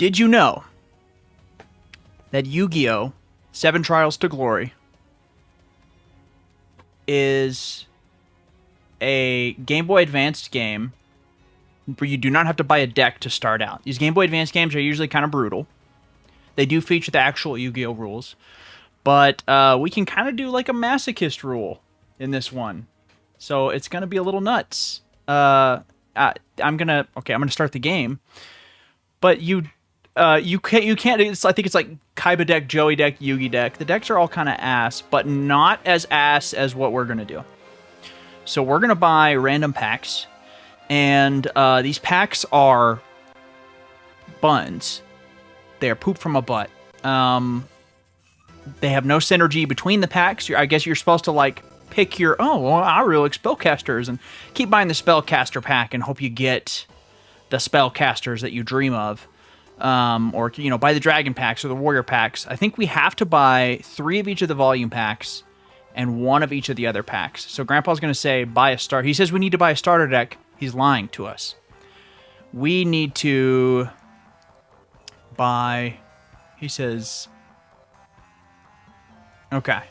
Did you know that Yu-Gi-Oh! 7 Trials to Glory is a Game Boy Advanced game where you do not have to buy a deck to start out? These Game Boy Advance games are usually kind of brutal. They do feature the actual Yu-Gi-Oh! Rules, but we can kind of do like a masochist rule in this one. So it's going to be a little nuts. I'm gonna start the game, but you can't. I think it's like Kaiba deck, Joey deck, Yugi deck. The decks are all kind of ass, but not as ass as what we're gonna do. So we're gonna buy random packs, and these packs are buns. They are poop from a butt. They have no synergy between the packs. I guess you're supposed to like pick your I really like spellcasters and keep buying the spellcaster pack and hope you get the spellcasters that you dream of. Or buy the dragon packs or the warrior packs. I think we have to buy 3 of each of the volume packs and 1 of each of the other packs. So Grandpa's going to say buy a start. He says we need to buy a starter deck. He's lying to us. We need to buy. He says. Okay,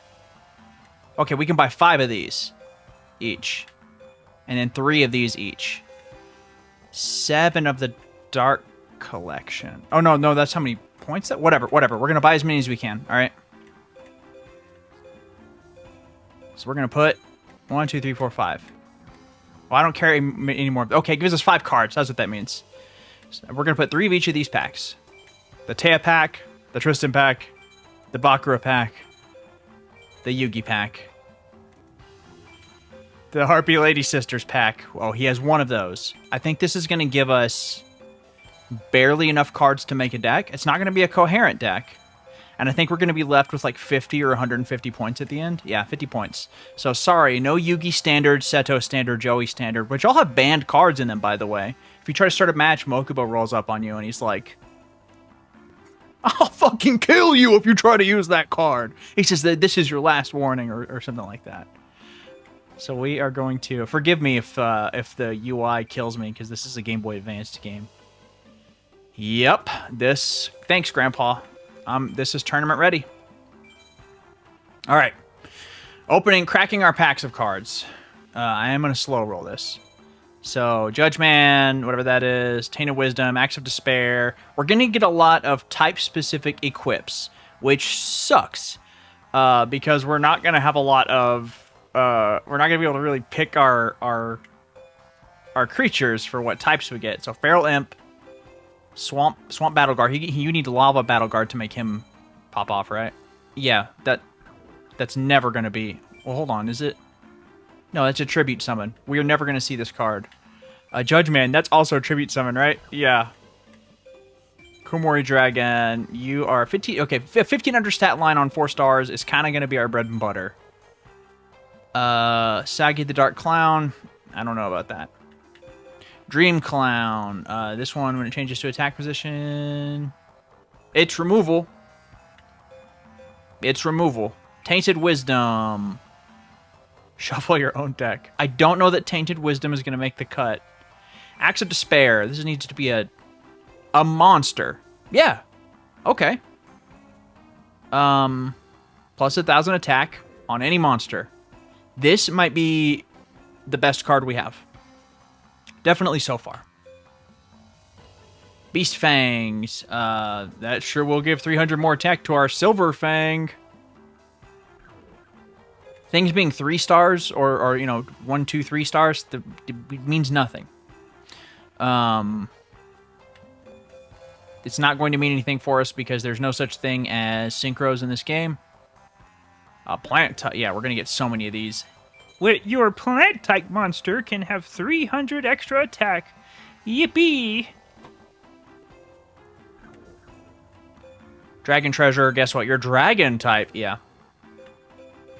we can buy 5 of these each, and then 3 of these each. 7 of the Dark Collection. Oh, no, that's how many points that... Whatever. We're going to buy as many as we can, all right? So we're going to put 1, 2, 3, 4, 5. Well, I don't carry any more. Okay, it gives us 5 cards. That's what that means. So we're going to put 3 of each of these packs. The Taya pack, the Tristan pack, the Bakura pack, the Yugi pack, the Harpy Lady Sisters pack. Oh, he has 1 of those. I think this is going to give us barely enough cards to make a deck. It's not going to be a coherent deck. And I think we're going to be left with like 50 or 150 points at the end. Yeah, 50 points. So sorry, no Yugi standard, Seto standard, Joey standard, which all have banned cards in them, by the way. If you try to start a match, Mokuba rolls up on you and he's like, I'll fucking kill you if you try to use that card. He says that this is your last warning or something like that. So we are going to... Forgive me if the UI kills me, because this is a Game Boy Advanced game. Yep. Thanks, Grandpa. This is tournament ready. All right. Cracking our packs of cards. I am going to slow roll this. So, Judge Man, whatever that is, Tainted Wisdom, Acts of Despair. We're going to get a lot of type-specific equips, which sucks, because we're not going to have a lot of... we're not going to be able to really pick our creatures for what types we get. So, Feral Imp, Swamp Battle Guard. You need Lava Battle Guard to make him pop off, right? Yeah, that's never going to be... Well, hold on, is it... No, that's a tribute summon. We are never going to see this card. Judge Man, that's also a tribute summon, right? Yeah. Komori Dragon, you are 15... Okay, 1500 stat line on 4 stars is kind of going to be our bread and butter. Sagi the Dark Clown, I don't know about that. Dream Clown, this one, when it changes to attack position... It's removal. Tainted Wisdom... Shuffle your own deck. I don't know that Tainted Wisdom is going to make the cut. Acts of Despair. This needs to be a monster. Yeah. Okay. Plus 1,000 attack on any monster. This might be the best card we have. Definitely so far. Beast Fangs. That sure will give 300 more attack to our Silver Fang. Things being 3 stars or 1, 2, 3 stars, it means nothing. It's not going to mean anything for us because there's no such thing as synchros in this game. Plant type, yeah, we're going to get so many of these. Your plant type monster can have 300 extra attack. Yippee! Dragon Treasure, guess what? Your dragon type, yeah.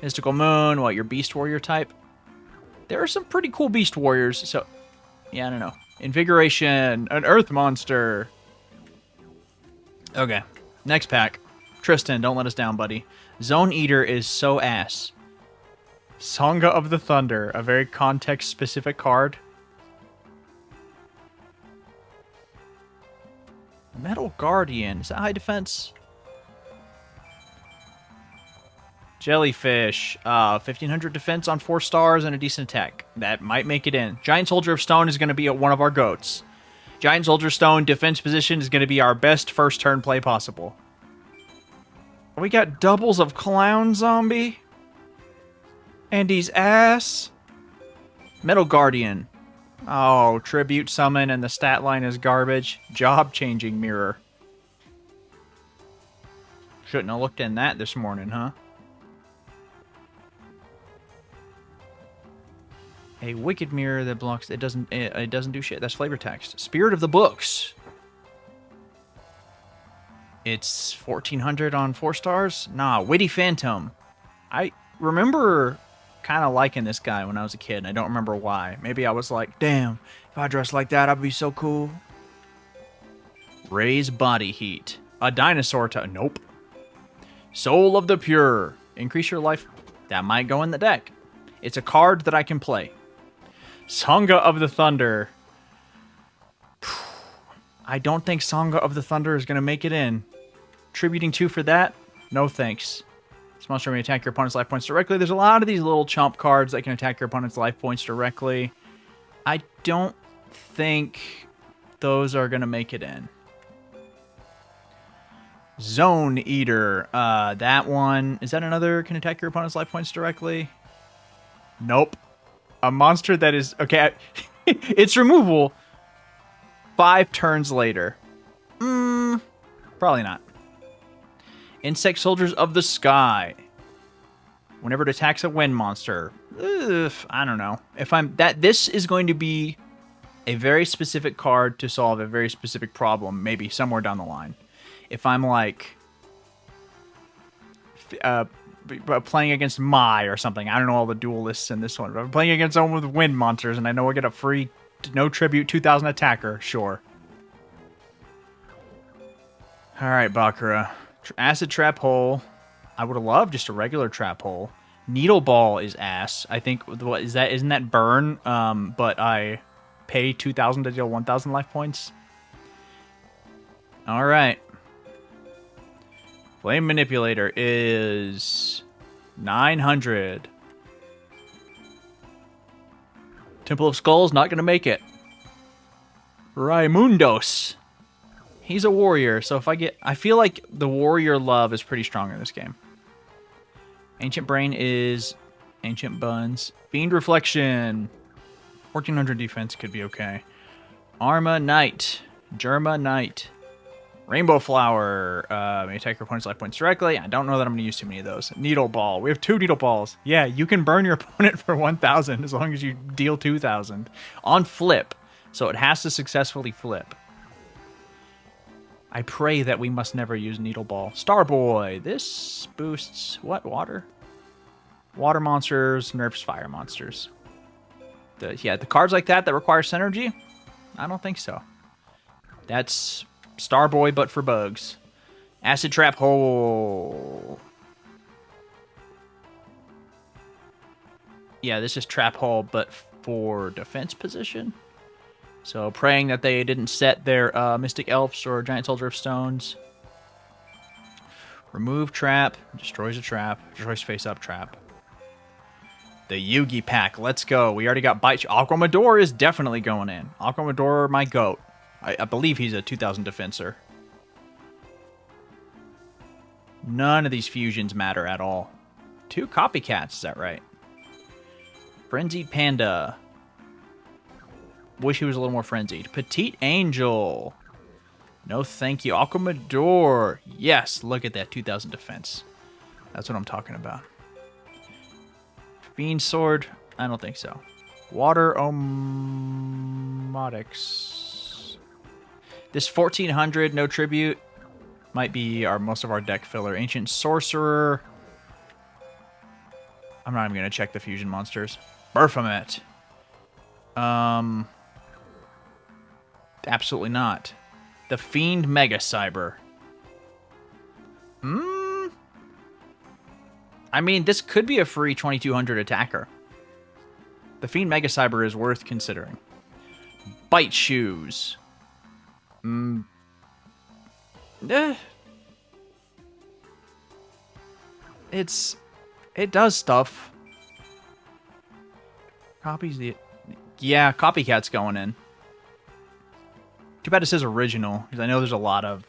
Mystical Moon, your Beast Warrior type? There are some pretty cool Beast Warriors, so... Yeah, I don't know. Invigoration, an Earth Monster. Okay, next pack. Tristan, don't let us down, buddy. Zone Eater is so ass. Sangha of the Thunder, a very context-specific card. Metal Guardian. Is that high defense? Jellyfish. 1500 defense on 4 stars and a decent attack. That might make it in. Giant Soldier of Stone is going to be one of our goats. Giant Soldier Stone defense position is going to be our best first turn play possible. We got doubles of Clown Zombie. And he's ass. Metal Guardian. Oh, Tribute Summon and the stat line is garbage. Job Changing Mirror. Shouldn't have looked in that this morning, huh? A Wicked Mirror that blocks... It doesn't do shit. That's flavor text. Spirit of the Books. It's 1400 on 4 stars? Nah, Witty Phantom. I remember kind of liking this guy when I was a kid, and I don't remember why. Maybe I was like, damn, if I dressed like that, I'd be so cool. Raise Body Heat. A Dinosaur Nope. Soul of the Pure. Increase your life. That might go in the deck. It's a card that I can play. Sangha of the Thunder. I don't think Sangha of the Thunder is going to make it in. Tributing 2 for that? No thanks. This monster may attack your opponent's life points directly. There's a lot of these little chump cards that can attack your opponent's life points directly. I don't think those are going to make it in. Zone Eater. That one. Is that another can attack your opponent's life points directly? Nope. A monster that is... Okay, it's removal 5 turns later. Probably not. Insect Soldiers of the Sky. Whenever it attacks a wind monster. I don't know. This is going to be a very specific card to solve a very specific problem, maybe somewhere down the line. If I'm like playing against Mai or something, I don't know all the duelists in this one. If I'm playing against someone with wind monsters and I know I get a free no tribute 2000 attacker, sure. All right, Bakura. Acid Trap Hole. I would have loved just a regular Trap Hole. Needle Ball is ass. I think what is that? Isn't that burn? But I pay 2,000 to deal 1,000 life points. All right. Flame Manipulator is 900. Temple of Skulls not gonna make it. Raimundos. He's a warrior, so if I feel like the warrior love is pretty strong in this game. Ancient Brain is Ancient Buns. Fiend Reflection. 1400 defense could be okay. Arma Knight. Germa Knight. Rainbow Flower. May attack your opponent's life points directly. I don't know that I'm going to use too many of those. Needle Ball. We have 2 Needle Balls. Yeah, you can burn your opponent for 1,000 as long as you deal 2,000. On flip. So it has to successfully flip. I pray that we must never use Needle Ball. Starboy. This boosts... What? Water? Water monsters, nerfs fire monsters. The cards like that require synergy? I don't think so. That's Starboy, but for bugs. Acid Trap Hole. Yeah, this is Trap Hole, but for defense position. So praying that they didn't set their Mystic Elves or Giant Soldier of Stones. Remove trap. Destroys a trap. Destroys face-up trap. The Yugi pack. Let's go. We already got Bite. Aquamador is definitely going in. Aquamador, my goat. I believe he's a 2,000 defensor. None of these fusions matter at all. 2 copycats, is that right? Frenzied Panda. Wish he was a little more frenzied. Petite Angel. No thank you. Aquamador. Yes, look at that. 2,000 defense. That's what I'm talking about. Fiend Sword. I don't think so. Water Omotics. This 1,400, no tribute, might be most of our deck filler. Ancient Sorcerer. I'm not even going to check the fusion monsters. Baphomet. Absolutely not. The Fiend Mega Cyber. I mean, this could be a free 2,200 attacker. The Fiend Mega Cyber is worth considering. Bite Shoes. Eh, it does stuff. Copies the... Yeah, Copycat's going in. Too bad it says original, because I know there's a lot of...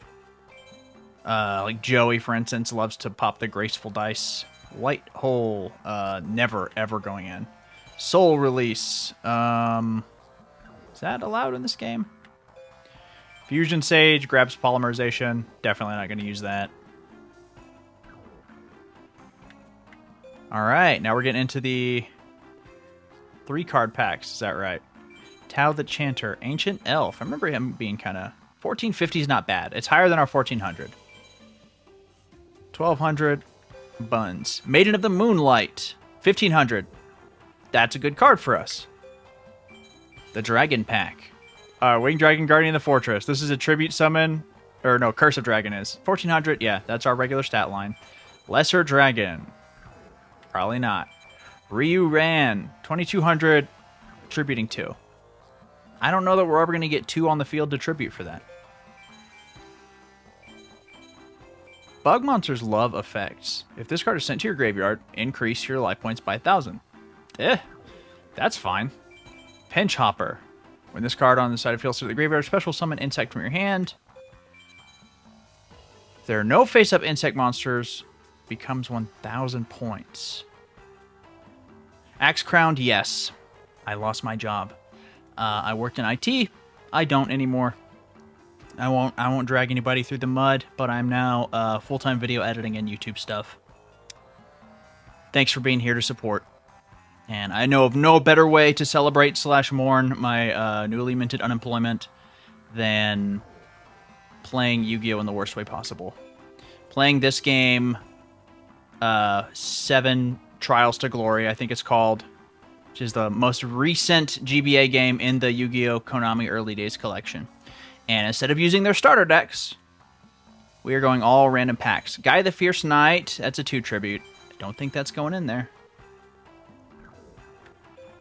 like Joey, for instance, loves to pop the graceful dice. White Hole, never, ever going in. Soul Release, is that allowed in this game? Fusion Sage, grabs Polymerization. Definitely not going to use that. Alright, now we're getting into the 3-card packs, is that right? Tau the Chanter, Ancient Elf. I remember him being kind of... 1450 is not bad. It's higher than our 1400. 1200, Buns. Maiden of the Moonlight, 1500. That's a good card for us. The Dragon Pack. Winged Dragon, Guardian of the Fortress. This is a tribute summon. Or no, Curse of Dragon is. 1400, yeah, that's our regular stat line. Lesser Dragon. Probably not. Ryu Ran, 2200, tributing 2. I don't know that we're ever going to get 2 on the field to tribute for that. Bug monsters love effects. If this card is sent to your graveyard, increase your life points by 1,000. That's fine. Pinch Hopper. When this card on the side of field to the graveyard, special summon insect from your hand. If there are no face-up insect monsters, becomes 1,000 points. Axe Crowned, yes. I lost my job. I worked in IT. I don't anymore. I won't drag anybody through the mud, but I'm now full-time video editing and YouTube stuff. Thanks for being here to support. And I know of no better way to celebrate / mourn my newly minted unemployment than playing Yu-Gi-Oh! In the worst way possible. Playing this game, 7 Trials to Glory, I think it's called, which is the most recent GBA game in the Yu-Gi-Oh! Konami Early Days collection. And instead of using their starter decks, we are going all random packs. Guy the Fierce Knight, that's a 2 tribute. I don't think that's going in there.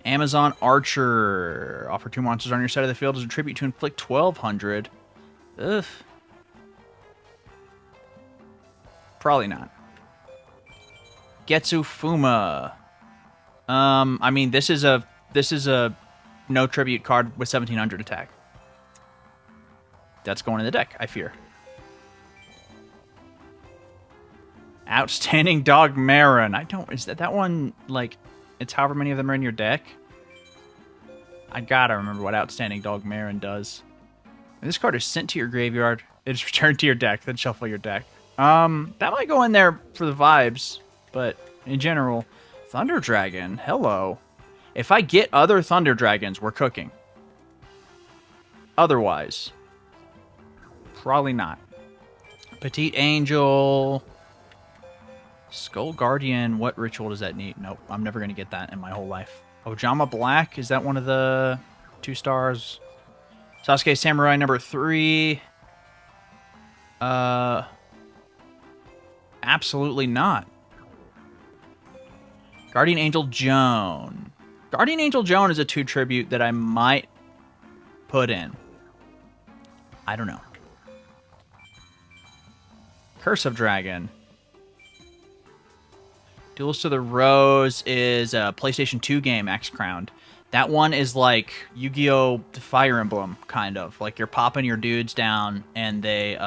Amazon Archer. Offer 2 monsters on your side of the field as a tribute to inflict 1,200. Ugh. Probably not. Getsu Fuma. I mean, this is a no tribute card with 1,700 attack. That's going in the deck, I fear. Outstanding Dog Marin. Is that one, like, it's however many of them are in your deck? I gotta remember what Outstanding Dog Marin does. When this card is sent to your graveyard, it is returned to your deck, then shuffle your deck. That might go in there for the vibes, but in general, Thunder Dragon, hello. If I get other Thunder Dragons, we're cooking. Otherwise, probably not. Petite Angel, Skull Guardian, what ritual does that need? Nope, I'm never going to get that in my whole life. Ojama Black, is that one of the 2 stars? Sasuke Samurai number 3. Absolutely not. Guardian Angel Joan. Guardian Angel Joan is a 2 tribute that I might put in. I don't know. Curse of Dragon. Duels to the Rose is a PlayStation 2 game, Axe Crowned. That one is like Yu-Gi-Oh! Fire Emblem, kind of. Like you're popping your dudes down and they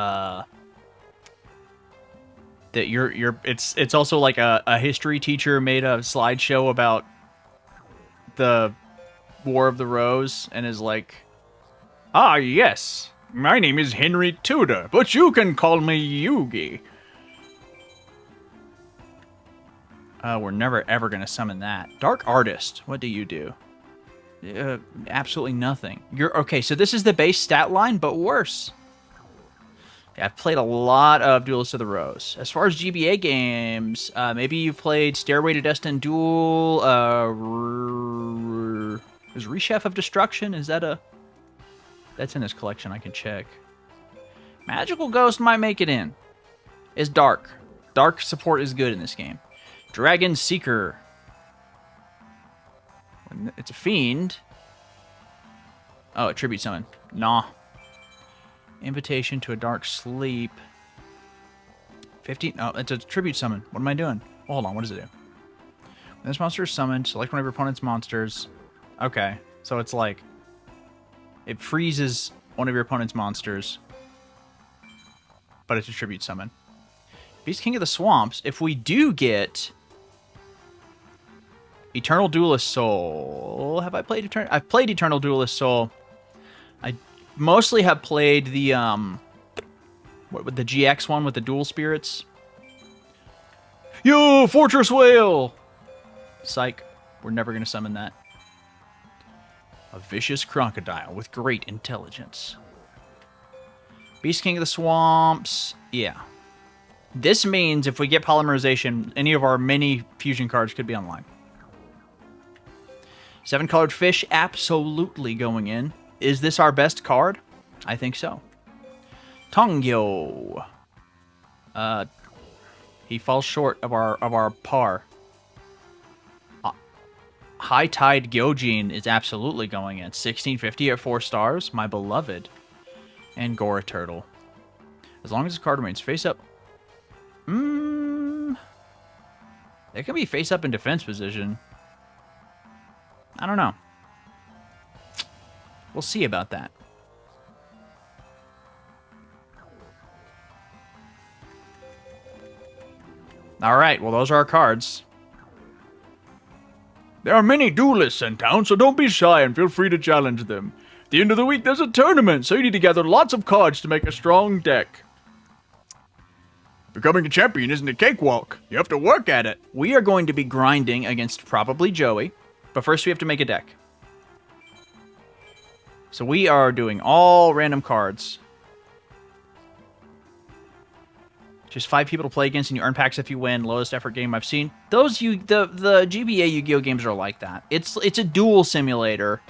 it's also like a history teacher made a slideshow about the War of the Rose and is like, ah yes, my name is Henry Tudor, but you can call me Yugi. We're never ever gonna summon that. Dark Artist, what do you do? Absolutely nothing. Okay, so this is the base stat line, but worse. Yeah, I've played a lot of Duelist of the Rose. As far as GBA games, maybe you've played Stairway to Destin Duel, is Rechef of Destruction, is that that's in this collection, I can check. Magical Ghost might make it in. It's Dark. Dark support is good in this game. Dragon Seeker. It's a fiend. Oh, a tribute summon. Nah. Invitation to a Dark Sleep. 15. No, it's a tribute summon. What am I doing? Oh, hold on. What does it do? When this monster is summoned, select one of your opponent's monsters. Okay. So it's like... It freezes one of your opponent's monsters. But it's a tribute summon. Beast King of the Swamps. If we do get... Eternal Duelist Soul. Have I played Eternal... I've played Eternal Duelist Soul. I mostly have played the... What, with the GX one with the dual spirits? Yo, Fortress Whale! Psych. We're never going to summon that. A vicious crocodile with great intelligence. Beast King of the Swamps. Yeah. This means if we get Polymerization, any of our mini fusion cards could be online. 7-colored fish, absolutely going in. Is this our best card? I think so. Tongyo. He falls short of our par. High Tide Gyojin is absolutely going in. 1650 at 4 stars. My beloved. And Gora Turtle. As long as the card remains face up. It can be face up in defense position. I don't know. We'll see about that. Alright, well those are our cards. There are many duelists in town, so don't be shy and feel free to challenge them. At the end of the week, there's a tournament, so you need to gather lots of cards to make a strong deck. Becoming a champion isn't a cakewalk. You have to work at it. We are going to be grinding against probably Joey, but first we have to make a deck. So we are doing all random cards. Just 5 people to play against, and you earn packs if you win. Lowest effort game I've seen. Those the GBA Yu-Gi-Oh games are like that. It's a duel simulator,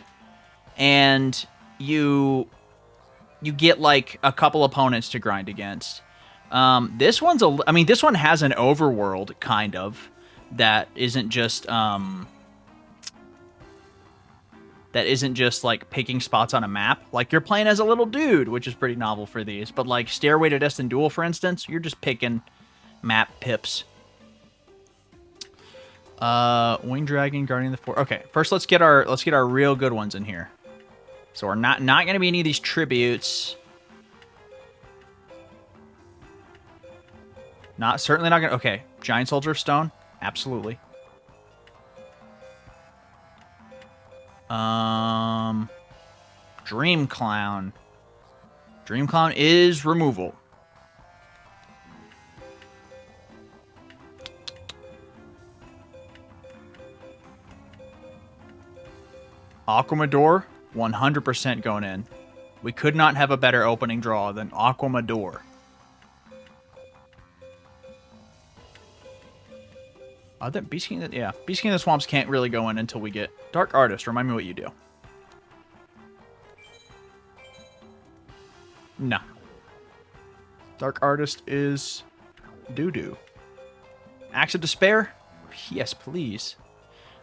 and you get like a couple opponents to grind against. This one's this one has an overworld kind of that isn't just like picking spots on a map. Like you're playing as a little dude, which is pretty novel for these. But like Stairway to Destin Duel, for instance, you're just picking map pips. Winged Dragon, Guardian of the Forest. Okay, first let's get our real good ones in here. So we're not going to be any of these tributes. Certainly not going to... Okay, Giant Soldier of Stone. Absolutely. Dream Clown. Dream Clown is removal. Aquamador, 100% going in. We could not have a better opening draw than Aquamador. Beast King of the Swamps can't really go in until we get Dark Artist. Remind me what you do. No. Dark Artist is doo-doo. Axe of Despair? Yes, please.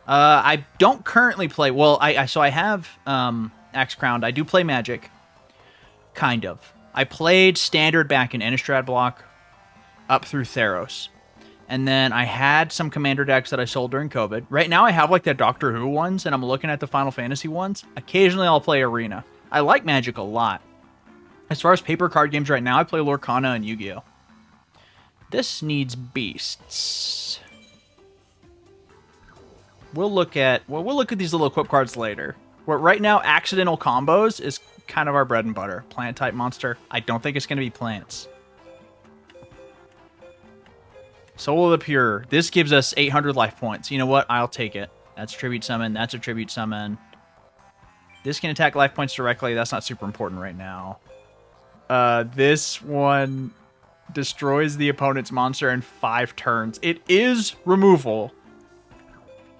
I don't currently play... Well, I have Axe Crowned. I do play Magic. Kind of. I played Standard back in Innistrad block up through Theros. And then I had some Commander decks that I sold during COVID. Right now I have like the Doctor Who ones, and I'm looking at the Final Fantasy ones. Occasionally I'll play Arena. I like Magic a lot. As far as paper card games right now, I play Lorcana and Yu-Gi-Oh! This needs beasts. We'll look at these little equip cards later. But right now, accidental combos is kind of our bread and butter. Plant type monster. I don't think it's going to be plants. Soul of the Pure. This gives us 800 life points. You know what? I'll take it. That's a tribute summon. That's a tribute summon. This can attack life points directly. That's not super important right now. This one destroys the opponent's monster in 5 turns. It is removal.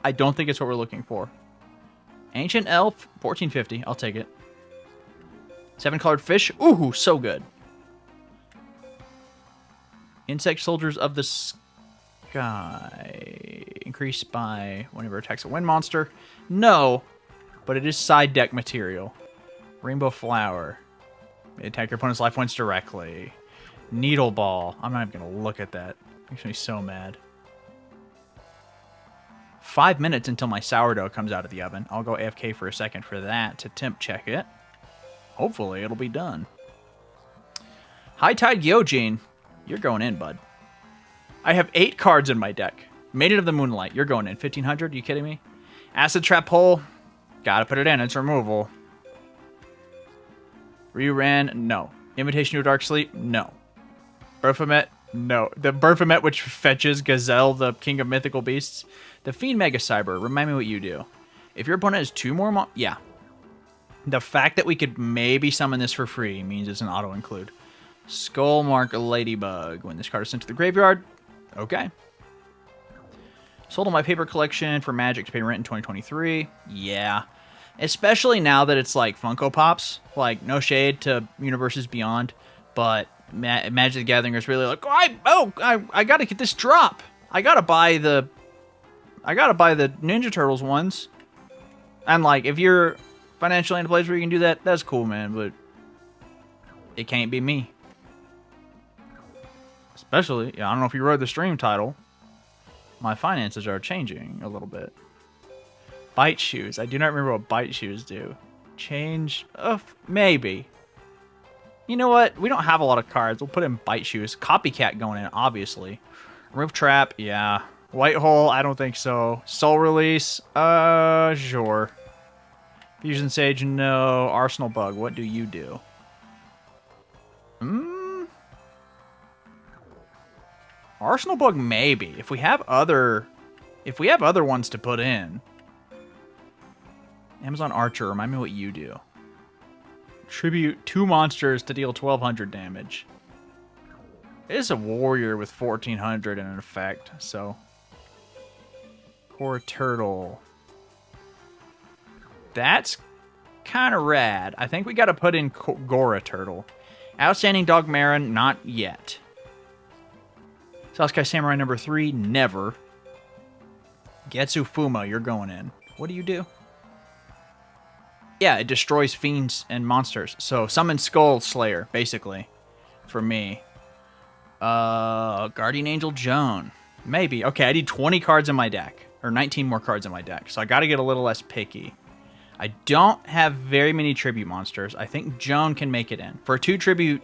I don't think it's what we're looking for. Ancient Elf, 1450. I'll take it. 7-colored fish. Ooh, so good. Insect Soldiers of the Sky. Increased by whenever attacks a wind monster. No, but it is side deck material. Rainbow Flower. Attack your opponent's life points directly. Needle ball. I'm not even going to look at that. Makes me so mad. 5 minutes until my sourdough comes out of the oven. I'll go AFK for a second for that to temp check it. Hopefully it'll be done. High Tide Gyojin. You're going in, bud. I have 8 cards in my deck. Maiden of the Moonlight. You're going in. 1500? You kidding me? Acid Trap Hole. Gotta put it in. It's removal. Reran. No. Invitation to Dark Sleep. No. Baphomet. No. The Baphomet, which fetches Gazelle, the king of mythical beasts. The Fiend Mega Cyber. Remind me what you do. If your opponent has 2 more... yeah. The fact that we could maybe summon this for free means it's an auto-include. Skullmark Ladybug. When this card is sent to the graveyard. Okay. Sold all my paper collection for Magic to pay rent in 2023. Yeah. Especially now that it's like Funko Pops. Like, no shade to Universes Beyond. But Magic the Gathering is really like, I gotta get this drop. I gotta buy the Ninja Turtles ones. And like, if you're financially in a place where you can do that, that's cool, man. But it can't be me. Especially, I don't know if you read the stream title. My finances are changing a little bit. Bite shoes. I do not remember what bite shoes do. Change of maybe. You know what? We don't have a lot of cards. We'll put in bite shoes. Copycat going in, obviously. Roof trap, yeah. White hole, I don't think so. Soul release, sure. Fusion Sage, no. Arsenal bug, what do you do? Arsenal bug, maybe. If we have other ones to put in. Amazon Archer, remind me what you do. Tribute 2 monsters to deal 1200 damage. It is a warrior with 1400 in effect, so. Core turtle. That's kind of rad. I think we got to put in Gora turtle. Outstanding Dog Marin, not yet. Sasuke Samurai number 3, never. Getsu Fuma, you're going in. What do you do? Yeah, it destroys fiends and monsters. So summon Skull Slayer, basically, for me. Guardian Angel Joan. Maybe. Okay, I need 20 cards in my deck. Or 19 more cards in my deck. So I got to get a little less picky. I don't have very many tribute monsters. I think Joan can make it in. For a 2 tribute,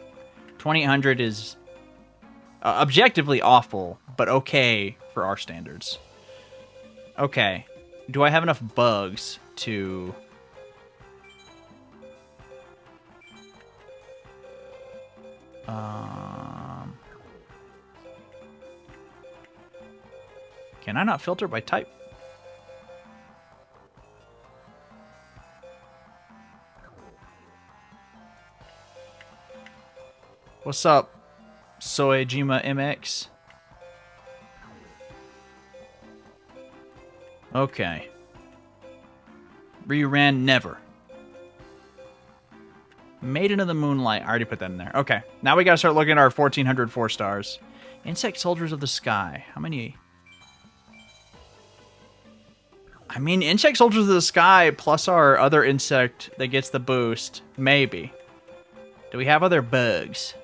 2800 is objectively awful, but okay for our standards. Okay. Do I have enough bugs to... Can I not filter by type? What's up, Soejima MX? Okay. Reran never. Maiden of the Moonlight. I already put that in there. Okay. Now we gotta start looking at our 1400 4-stars. Insect Soldiers of the Sky. How many? I mean, Insect Soldiers of the Sky plus our other insect that gets the boost. Maybe. Do we have other bugs?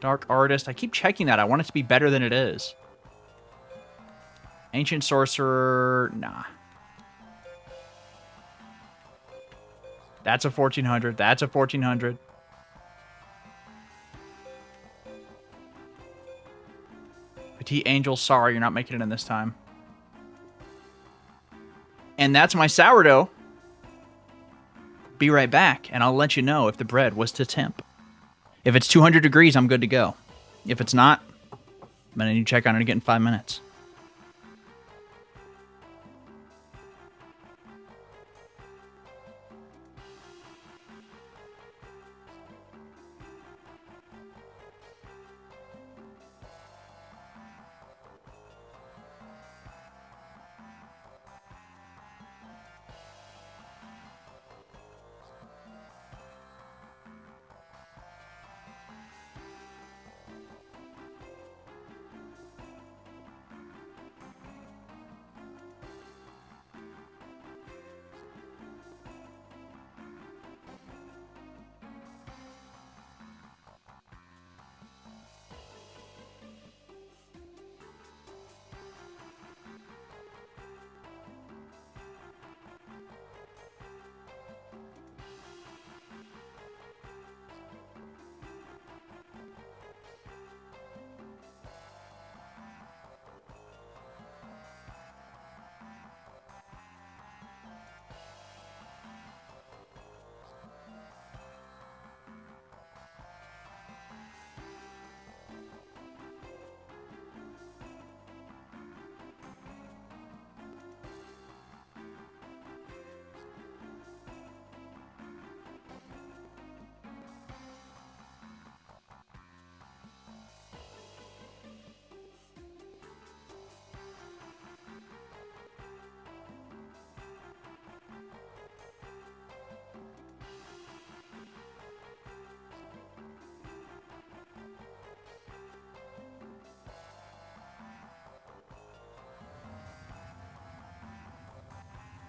Dark Artist. I keep checking that. I want it to be better than it is. Ancient Sorcerer. Nah. That's a 1400. That's a 1400. Petite Angel, sorry, you're not making it in this time. And that's my sourdough. Be right back, and I'll let you know if the bread was to temp. If it's 200 degrees, I'm good to go. If it's not, I'm going to need to check on it again in 5 minutes.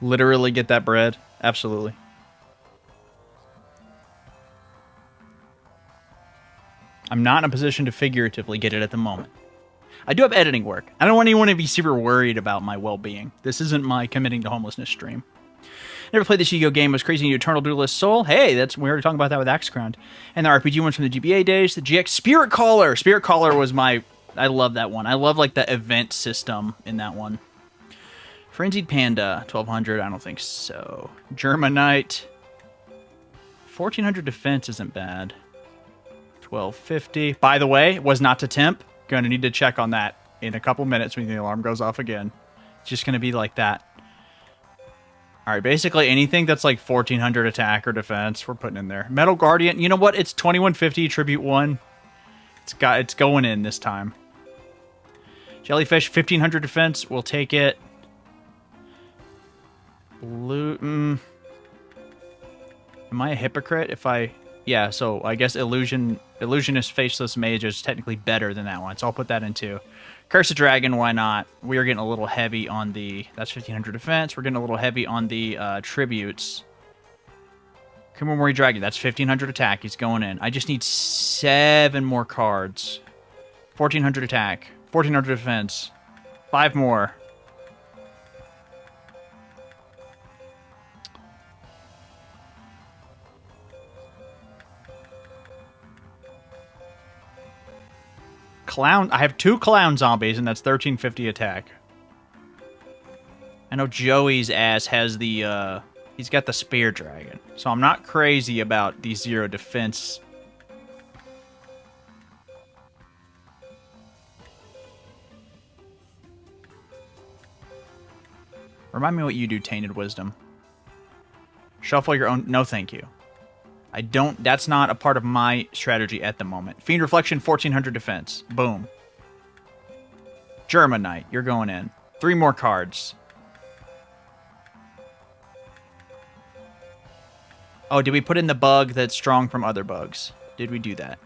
Literally get that bread. Absolutely. I'm not in a position to figuratively get it at the moment. I do have editing work. I don't want anyone to be super worried about my well-being. This isn't my committing to homelessness stream. Never played this Yu-Gi-Oh game. Was crazy into Eternal Duelist Soul. Hey, we were talking about that with Axecrown. And the RPG ones from the GBA days. The GX Spirit Caller. Spirit Caller was my... I love that one. I love like the event system in that one. Frenzied Panda. 1200. I don't think so. Germanite. 1400 defense isn't bad. 1250. By the way, was not to temp. Gonna need to check on that in a couple minutes when the alarm goes off again. It's just gonna be like that. Alright, basically anything that's like 1400 attack or defense, we're putting in there. Metal Guardian, you know what? It's 2150 Tribute 1. It's going in this time. Jellyfish, 1500 defense, we'll take it. Am I a hypocrite if I... Yeah, so I guess Illusionist Faceless Mage is technically better than that one, so I'll put that in too. Curse of Dragon, why not? We are getting a little heavy on the... That's 1500 defense. We're getting a little heavy on the tributes. Kumamori Dragon, that's 1500 attack. He's going in. I just need 7 more cards. 1400 attack. 1400 defense. 5 more. Clown. I have 2 clown zombies, and that's 1350 attack. I know Joey's ass has the, he's got the spear dragon. So I'm not crazy about the 0 defense. Remind me what you do, Tainted Wisdom. Shuffle your own... No, thank you. I don't... That's not a part of my strategy at the moment. Fiend Reflection, 1400 defense. Boom. Germanite, you're going in. 3 more cards. Oh, did we put in the bug that's strong from other bugs? Did we do that?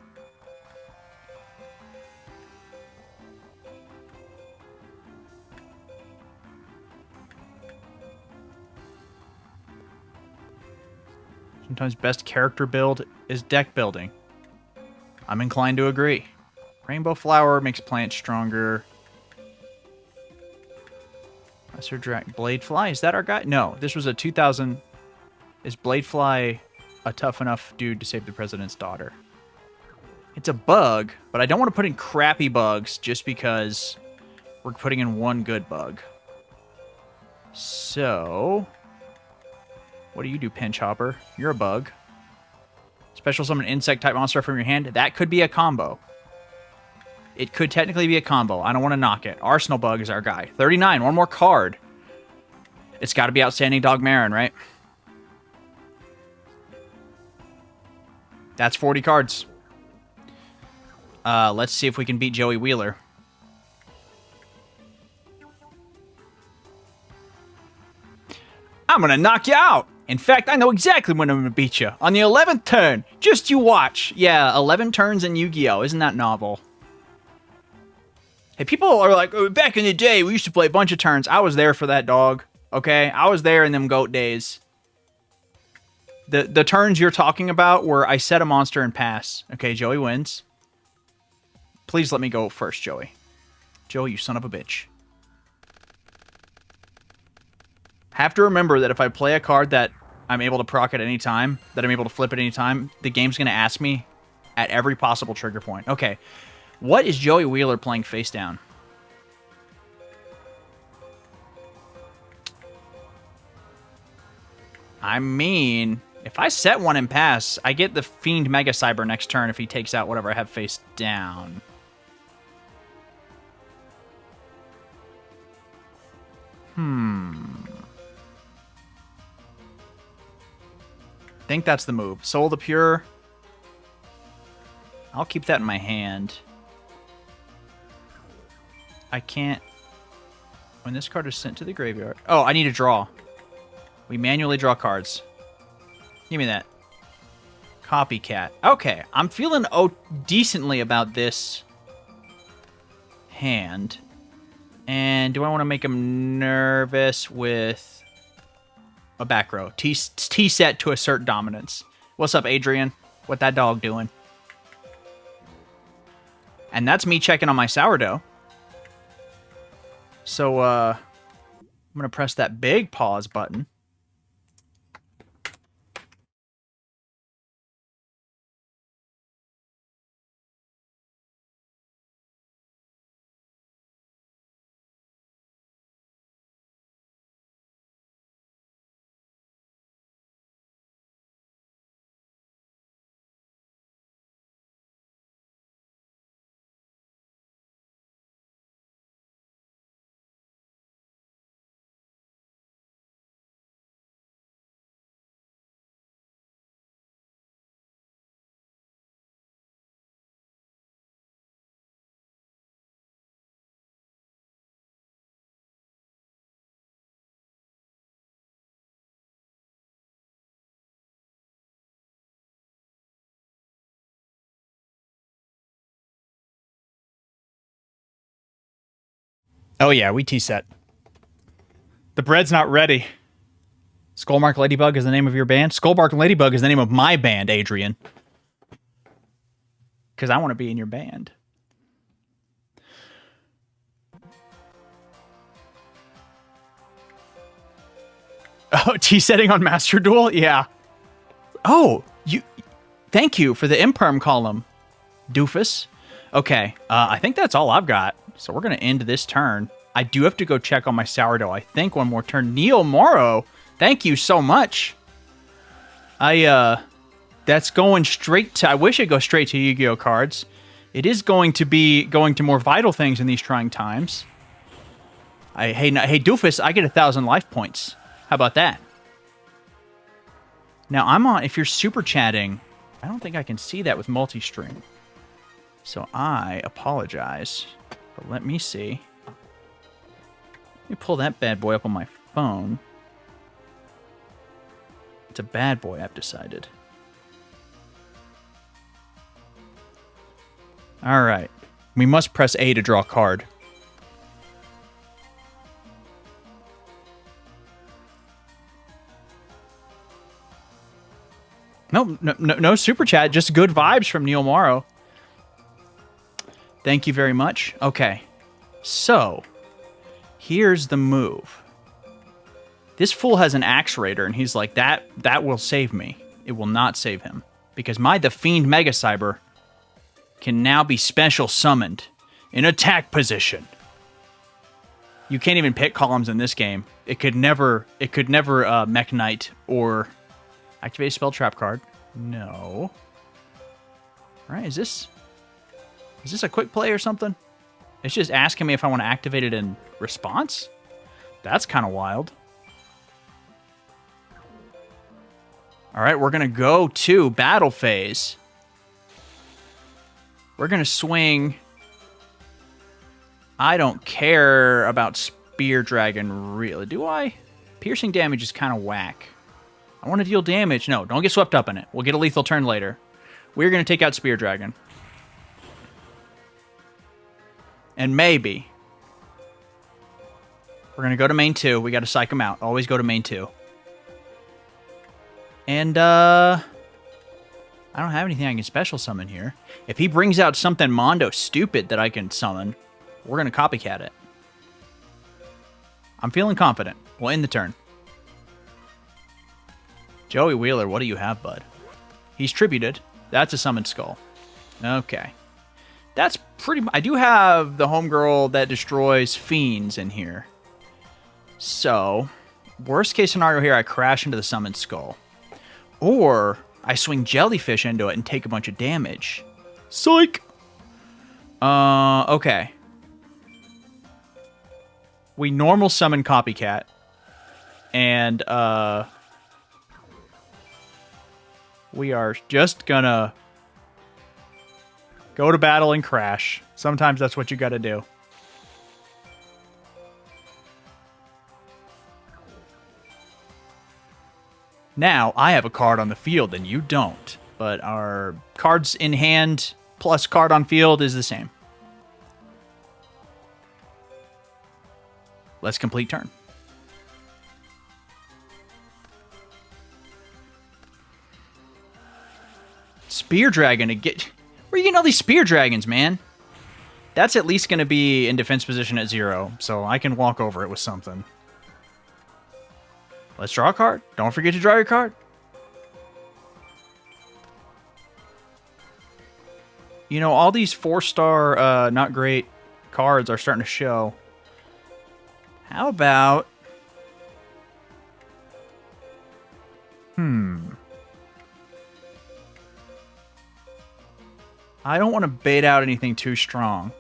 Sometimes best character build is deck building. I'm inclined to agree. Rainbow Flower makes plants stronger. Lesser Dragon. Bladefly, is that our guy? No, this was a 2000... Is Bladefly a tough enough dude to save the president's daughter? It's a bug, but I don't want to put in crappy bugs just because we're putting in 1 good bug. So... What do you do, Pinch Hopper? You're a bug. Special summon insect-type monster from your hand. That could be a combo. It could technically be a combo. I don't want to knock it. Arsenal Bug is our guy. 39, 1 more card. It's got to be Outstanding Dog Marin, right? That's 40 cards. Let's see if we can beat Joey Wheeler. I'm going to knock you out. In fact, I know exactly when I'm going to beat you. On the 11th turn. Just you watch. Yeah, 11 turns in Yu-Gi-Oh! Isn't that novel? Hey, people are like, oh, back in the day, we used to play a bunch of turns. I was there for that, dog. Okay? I was there in them GOAT days. The turns you're talking about where I set a monster and pass. Okay, Joey wins. Please let me go first, Joey. Joey, you son of a bitch. Have to remember that if I play a card that I'm able to proc at any time, that I'm able to flip at any time, the game's going to ask me at every possible trigger point. Okay, what is Joey Wheeler playing face down? I mean, if I set 1 and pass, I get the Fiend Mega Cyber next turn if he takes out whatever I have face down. Think that's the move. Soul the Pure. I'll keep that in my hand. I can't... When this card is sent to the graveyard... Oh, I need to draw. We manually draw cards. Give me that. Copycat. Okay, I'm feeling decently about this hand. And do I want to make him nervous with a back row. T set to assert dominance. What's up, Adrian? What that dog doing? And that's me checking on my sourdough. So, I'm going to press that big pause button. Oh yeah, we T-set. The bread's not ready. Skullmark Ladybug is the name of your band? Skullmark Ladybug is the name of my band, Adrian. Because I want to be in your band. Oh, T-setting on Master Duel? Yeah. Oh, thank you for the imperm column, doofus. Okay, I think that's all I've got. So we're going to end this turn. I do have to go check on my sourdough. I think one more turn. Neil Morrow, thank you so much. That's going straight to... I wish it'd go straight to Yu-Gi-Oh! Cards. It is going to be going to more vital things in these trying times. Hey, doofus, I get 1,000 life points. How about that? Now, I'm on... If you're super chatting, I don't think I can see that with multi-stream. So I apologize. But let me see. Let me pull that bad boy up on my phone. It's a bad boy, I've decided. All right. We must press A to draw a card. No super chat, just good vibes from Neil Morrow. Thank you very much. Okay, so here's the move. This fool has an Axe Raider, and he's like, that will save me. It will not save him. Because the Fiend Mega Cyber can now be special summoned in attack position. You can't even pick columns in this game. It could never Mech Knight or activate a spell trap card. No. All right, is this a quick play or something? It's just asking me if I want to activate it in response? That's kind of wild. All right, we're going to go to battle phase. We're going to swing. I don't care about Spear Dragon, really. Do I? Piercing damage is kind of whack. I want to deal damage. No, don't get swept up in it. We'll get a lethal turn later. We're going to take out Spear Dragon. And maybe we're going to go to main 2. We got to psych him out. Always go to main 2. And, I don't have anything I can special summon here. If he brings out something Mondo stupid that I can summon, we're going to copycat it. I'm feeling confident. We'll end the turn. Joey Wheeler, what do you have, bud? He's tributed. That's a summoned skull. Okay. That's pretty... I do have the homegirl that destroys fiends in here. So, worst case scenario here, I crash into the summoned skull. Or I swing Jellyfish into it and take a bunch of damage. Psych! Okay. We normal summon Copycat. And, we are just gonna go to battle and crash. Sometimes that's what you gotta do. Now, I have a card on the field and you don't. But our cards in hand plus card on field is the same. Let's complete turn. spear dragon to get... Where are you getting all these spear dragons, man? That's at least going to be in defense position at 0, so I can walk over it with something. Let's draw a card. Don't forget to draw your card. You know, all these 4-star, not great cards are starting to show. How about... I don't want to bait out anything too strong.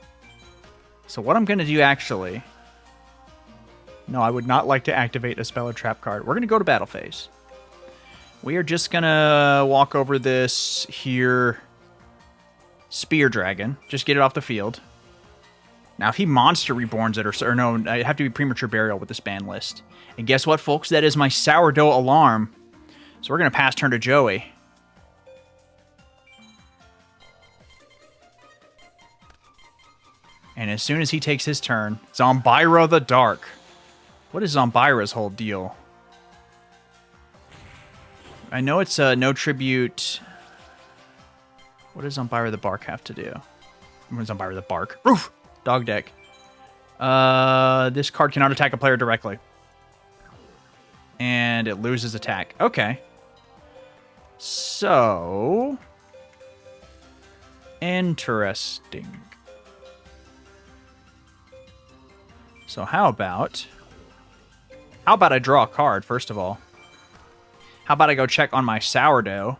So what I'm going to do, actually... No, I would not like to activate a spell or trap card. We're going to go to battle phase. We are just going to walk over this here... Spear Dragon. Just get it off the field. Now, if he Monster Reborns it, or no, I have to be Premature Burial with this ban list. And guess what, folks? That is my Sourdough Alarm. So we're going to pass turn to Joey. And as soon as he takes his turn, Zombira the Dark. What is Zombira's whole deal? I know it's no tribute. What does Zombira the Bark have to do? What is Zombira the Bark? Oof! Dog deck. This card cannot attack a player directly. And it loses attack. Okay. So... Interesting. So how about I draw a card, first of all? How about I go check on my Sourdough?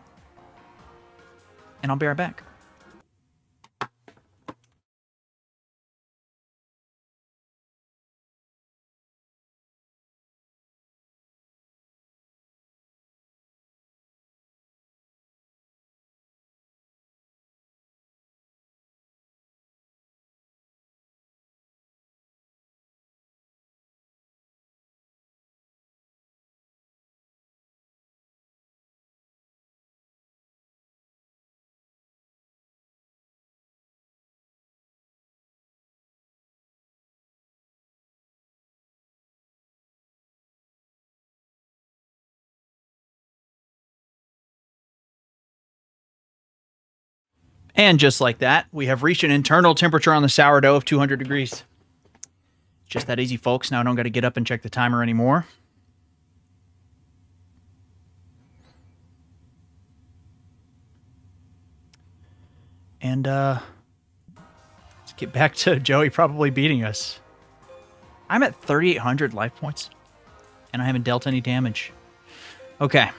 And I'll be right back. And just like that, we have reached an internal temperature on the Sourdough of 200 degrees. Just that easy, folks. Now I don't got to get up and check the timer anymore. And, let's get back to Joey probably beating us. I'm at 3,800 life points, and I haven't dealt any damage. Okay.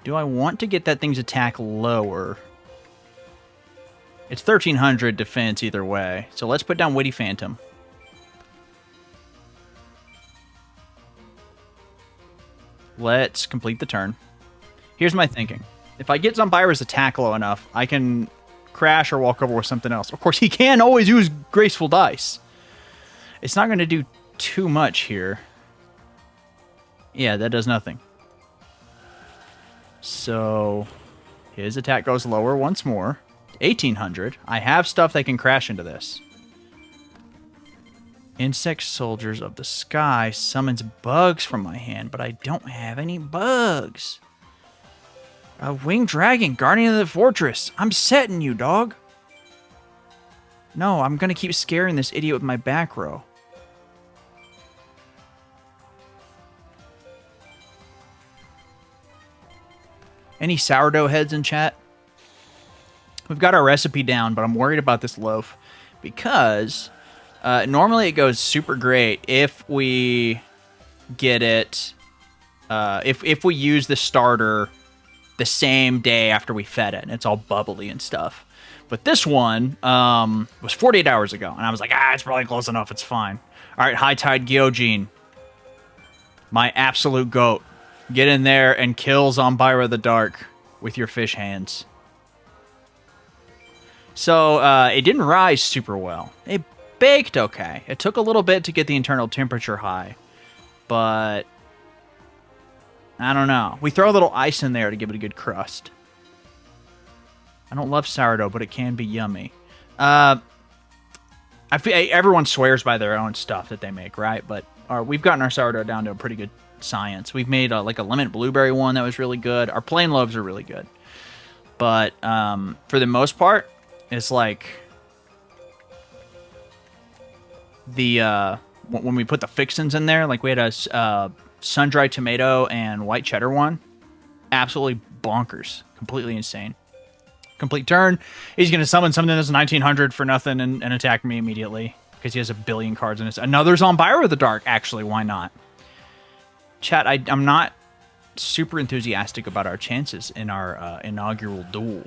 Do I want to get that thing's attack lower? It's 1,300 defense either way. So let's put down Witty Phantom. Let's complete the turn. Here's my thinking. If I get Zombira's attack low enough, I can crash or walk over with something else. Of course, he can always use Graceful Dice. It's not going to do too much here. Yeah, that does nothing. So his attack goes lower once more. 1,800. I have stuff that can crash into this. Insect Soldiers of the Sky summons bugs from my hand, but I don't have any bugs. A Winged Dragon, Guardian of the Fortress. I'm setting you, dog. No, I'm going to keep scaring this idiot with my back row. Any sourdough heads in chat? We've got our recipe down, but I'm worried about this loaf because normally it goes super great if we get it, if we use the starter the same day after we fed it, and it's all bubbly and stuff. But this one was 48 hours ago, and I was like, it's probably close enough, it's fine. All right, High Tide Gyojin, my absolute goat. Get in there and kill Zombira the Dark with your fish hands. So, it didn't rise super well. It baked okay. It took a little bit to get the internal temperature high. But, I don't know. We throw a little ice in there to give it a good crust. I don't love sourdough, but it can be yummy. Everyone swears by their own stuff that they make, right? But we've gotten our sourdough down to a pretty good science. We've made like a lemon blueberry one that was really good. Our plain loaves are really good. But for the most part, it's like the when we put the fixins in there, like we had a sun-dried tomato and white cheddar one. Absolutely bonkers. Completely insane. Complete turn. He's going to summon something that's 1900 for nothing and attack me immediately because he has a billion cards in his... Another Zombira of the Dark. Actually, why not? Chat, I'm not super enthusiastic about our chances in our inaugural duel.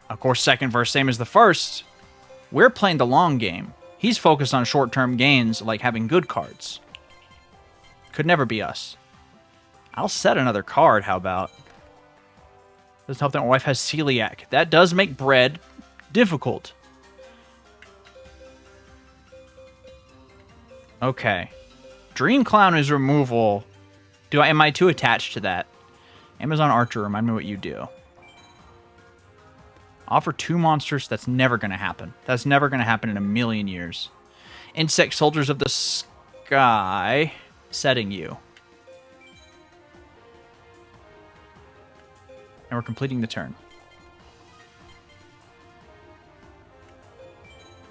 Of course, second verse, same as the first. We're playing the long game. He's focused on short-term gains, like having good cards. Could never be us. I'll set another card, how about? Doesn't help that my wife has celiac. That does make bread difficult. Okay. Dream Clown is removal. Am I too attached to that? Amazon Archer, remind me what you do. Offer 2 monsters. That's never going to happen. That's never going to happen in a million years. Insect Soldiers of the Sky. Setting you. And we're completing the turn.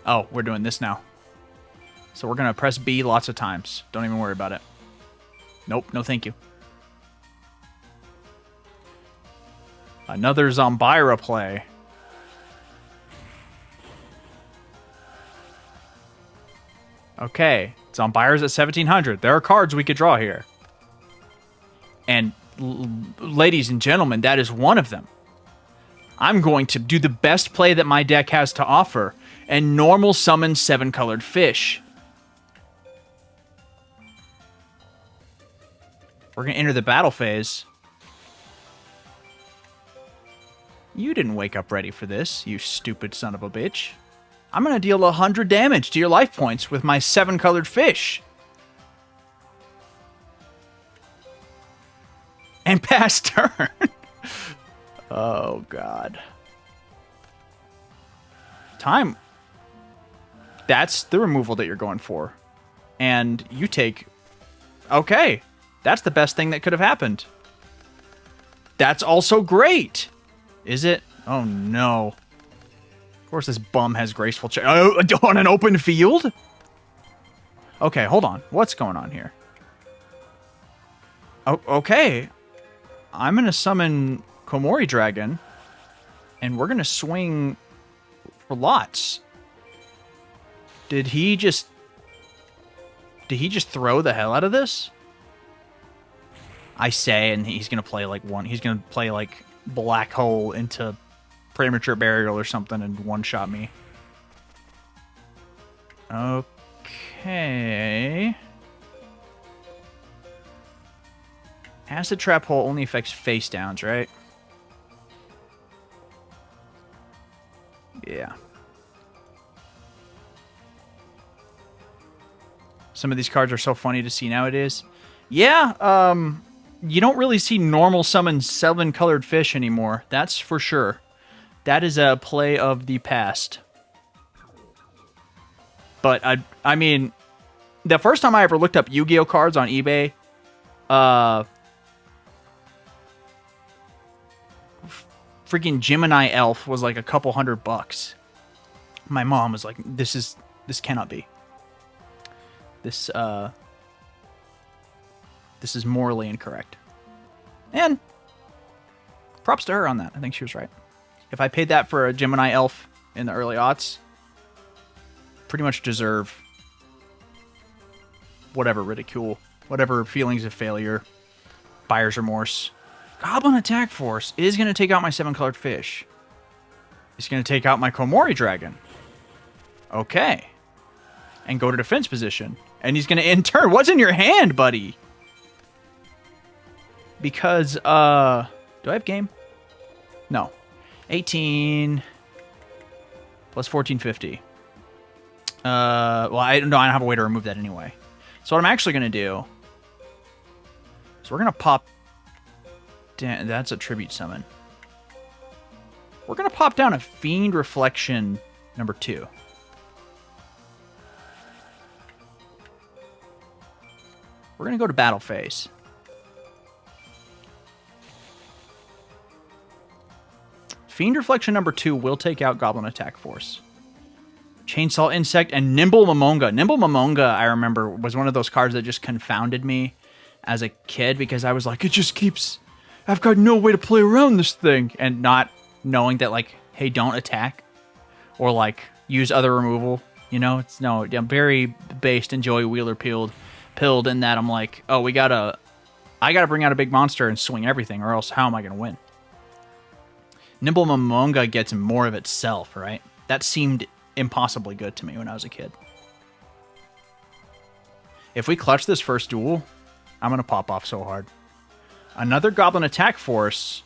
Oh, we're doing this now. So we're going to press B lots of times. Don't even worry about it. Nope, no thank you. Another Zombira play. Okay, Zombira's at 1700. There are cards we could draw here. And ladies and gentlemen, that is one of them. I'm going to do the best play that my deck has to offer and normal summon 7-colored fish. We're going to enter the battle phase. You didn't wake up ready for this, you stupid son of a bitch. I'm going to deal 100 damage to your life points with my 7-colored fish. And pass turn. Oh, God. Time. That's the removal that you're going for. And you take... Okay. That's the best thing that could have happened. That's also great. Is it? Oh, no. Of course, this bum has graceful... on an open field? Okay, hold on. What's going on here? Oh, okay. I'm going to summon Komori Dragon, and we're going to swing for lots. Did he just throw the hell out of this? I say, and he's going to play like he's going to play like Black Hole into Premature Burial or something and one-shot me. Okay. Acid Trap Hole only affects face downs, right? Yeah. Some of these cards are so funny to see nowadays. Yeah, you don't really see normal summon 7-colored fish anymore. That's for sure. That is a play of the past. But, I mean, the first time I ever looked up Yu-Gi-Oh cards on eBay, freaking Gemini Elf was like a couple $100. My mom was like, this cannot be. This is morally incorrect. And props to her on that. I think she was right. If I paid that for a Gemini Elf in the early aughts, pretty much deserve whatever ridicule, whatever feelings of failure, buyer's remorse. Goblin Attack Force is going to take out my 7-colored fish. It's going to take out my Komori Dragon. Okay. And go to defense position. And he's going to end turn. What's in your hand, buddy? Because, do I have game? No. 18 plus 1450. Well, I don't have a way to remove that anyway. So what I'm actually going to do... So we're going to pop... That's a tribute summon. We're going to pop down a Fiend Reflection number 2. We're going to go to battle phase. Fiend Reflection number 2 will take out Goblin Attack Force. Chainsaw Insect and Nimble Momonga. Nimble Momonga, I remember, was one of those cards that just confounded me as a kid because I was like, it just keeps... I've got no way to play around this thing. And not knowing that, like, hey, don't attack. Or, like, use other removal. You know, it's no, I'm very based in Joey Wheeler pilled in that I'm like, oh, I gotta bring out a big monster and swing everything, or else how am I gonna win? Nimble Momonga gets more of itself, right? That seemed impossibly good to me when I was a kid. If we clutch this first duel, I'm gonna pop off so hard. Another Goblin Attack Force.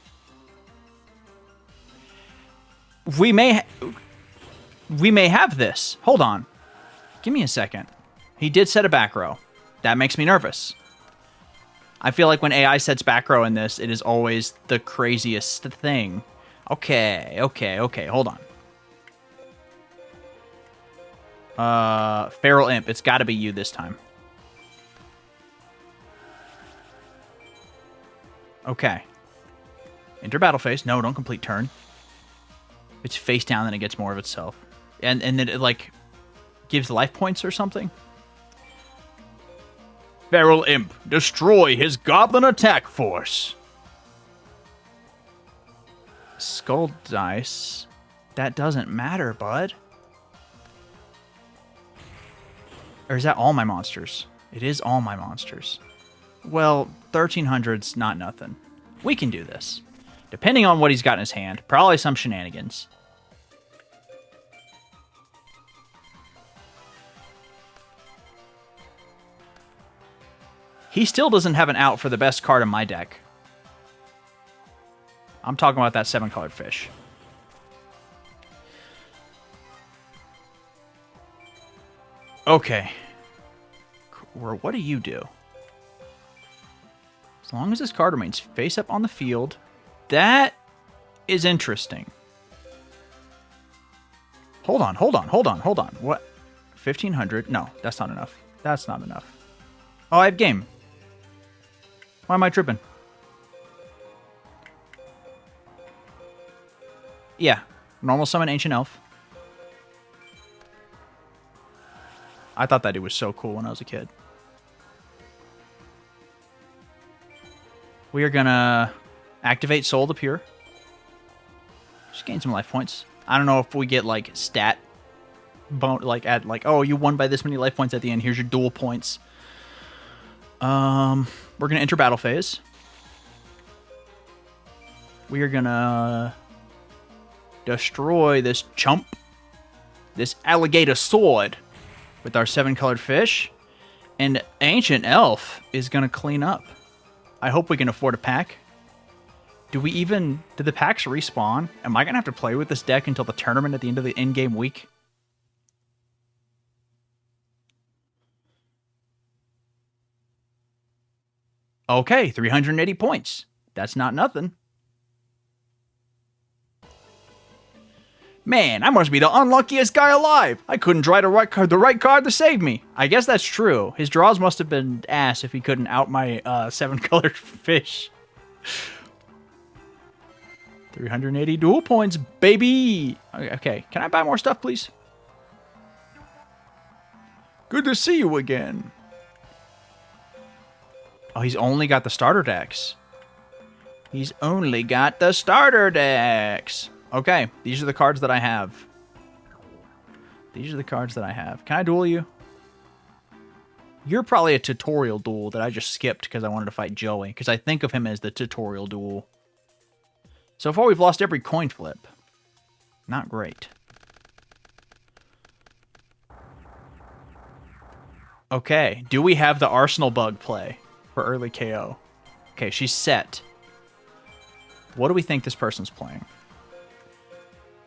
We may have this. Hold on. Give me a second. He did set a back row. That makes me nervous. I feel like when AI sets back row in this, it is always the craziest thing. Okay. Hold on. Feral Imp. It's got to be you this time. Okay. Enter battle phase. No, don't complete turn. If it's face down, then it gets more of itself. And then it, like, gives life points or something. Feral Imp. Destroy his Goblin Attack Force. Skull Dice. That doesn't matter, bud. Or is that all my monsters? It is all my monsters. Well, 1300's not nothing. We can do this. Depending on what he's got in his hand. Probably some shenanigans. He still doesn't have an out for the best card in my deck. I'm talking about that 7-colored fish. Okay. What do you do? As long as this card remains face up on the field, that is interesting. Hold on. What? 1500? No, that's not enough. That's not enough. Oh, I have game. Why am I tripping? Yeah. Normal summon Ancient Elf. I thought that dude was so cool when I was a kid. We are gonna activate Soul the Pure. Just gain some life points. I don't know if we get like stat bone, like add like, oh, you won by this many life points at the end. Here's your duel points. We're gonna enter battle phase. We are gonna destroy this chump, this alligator sword, with our 7-colored fish, and Ancient Elf is gonna clean up. I hope we can afford a pack. Do the packs respawn? Am I gonna have to play with this deck until the tournament at the end of the in-game week? Okay, 380 points. That's not nothing. Man, I must be the unluckiest guy alive. I couldn't draw the right card to save me. I guess that's true. His draws must have been ass if he couldn't out my 7-colored fish. 380 duel points, baby. Okay, can I buy more stuff, please? Good to see you again. Oh, he's only got the starter decks. He's only got the starter decks. Okay, these are the cards that I have. These are the cards that I have. Can I duel you? You're probably a tutorial duel that I just skipped because I wanted to fight Joey, because I think of him as the tutorial duel. So far, we've lost every coin flip. Not great. Okay, do we have the Arsenal Bug play for early KO? Okay, she's set. What do we think this person's playing?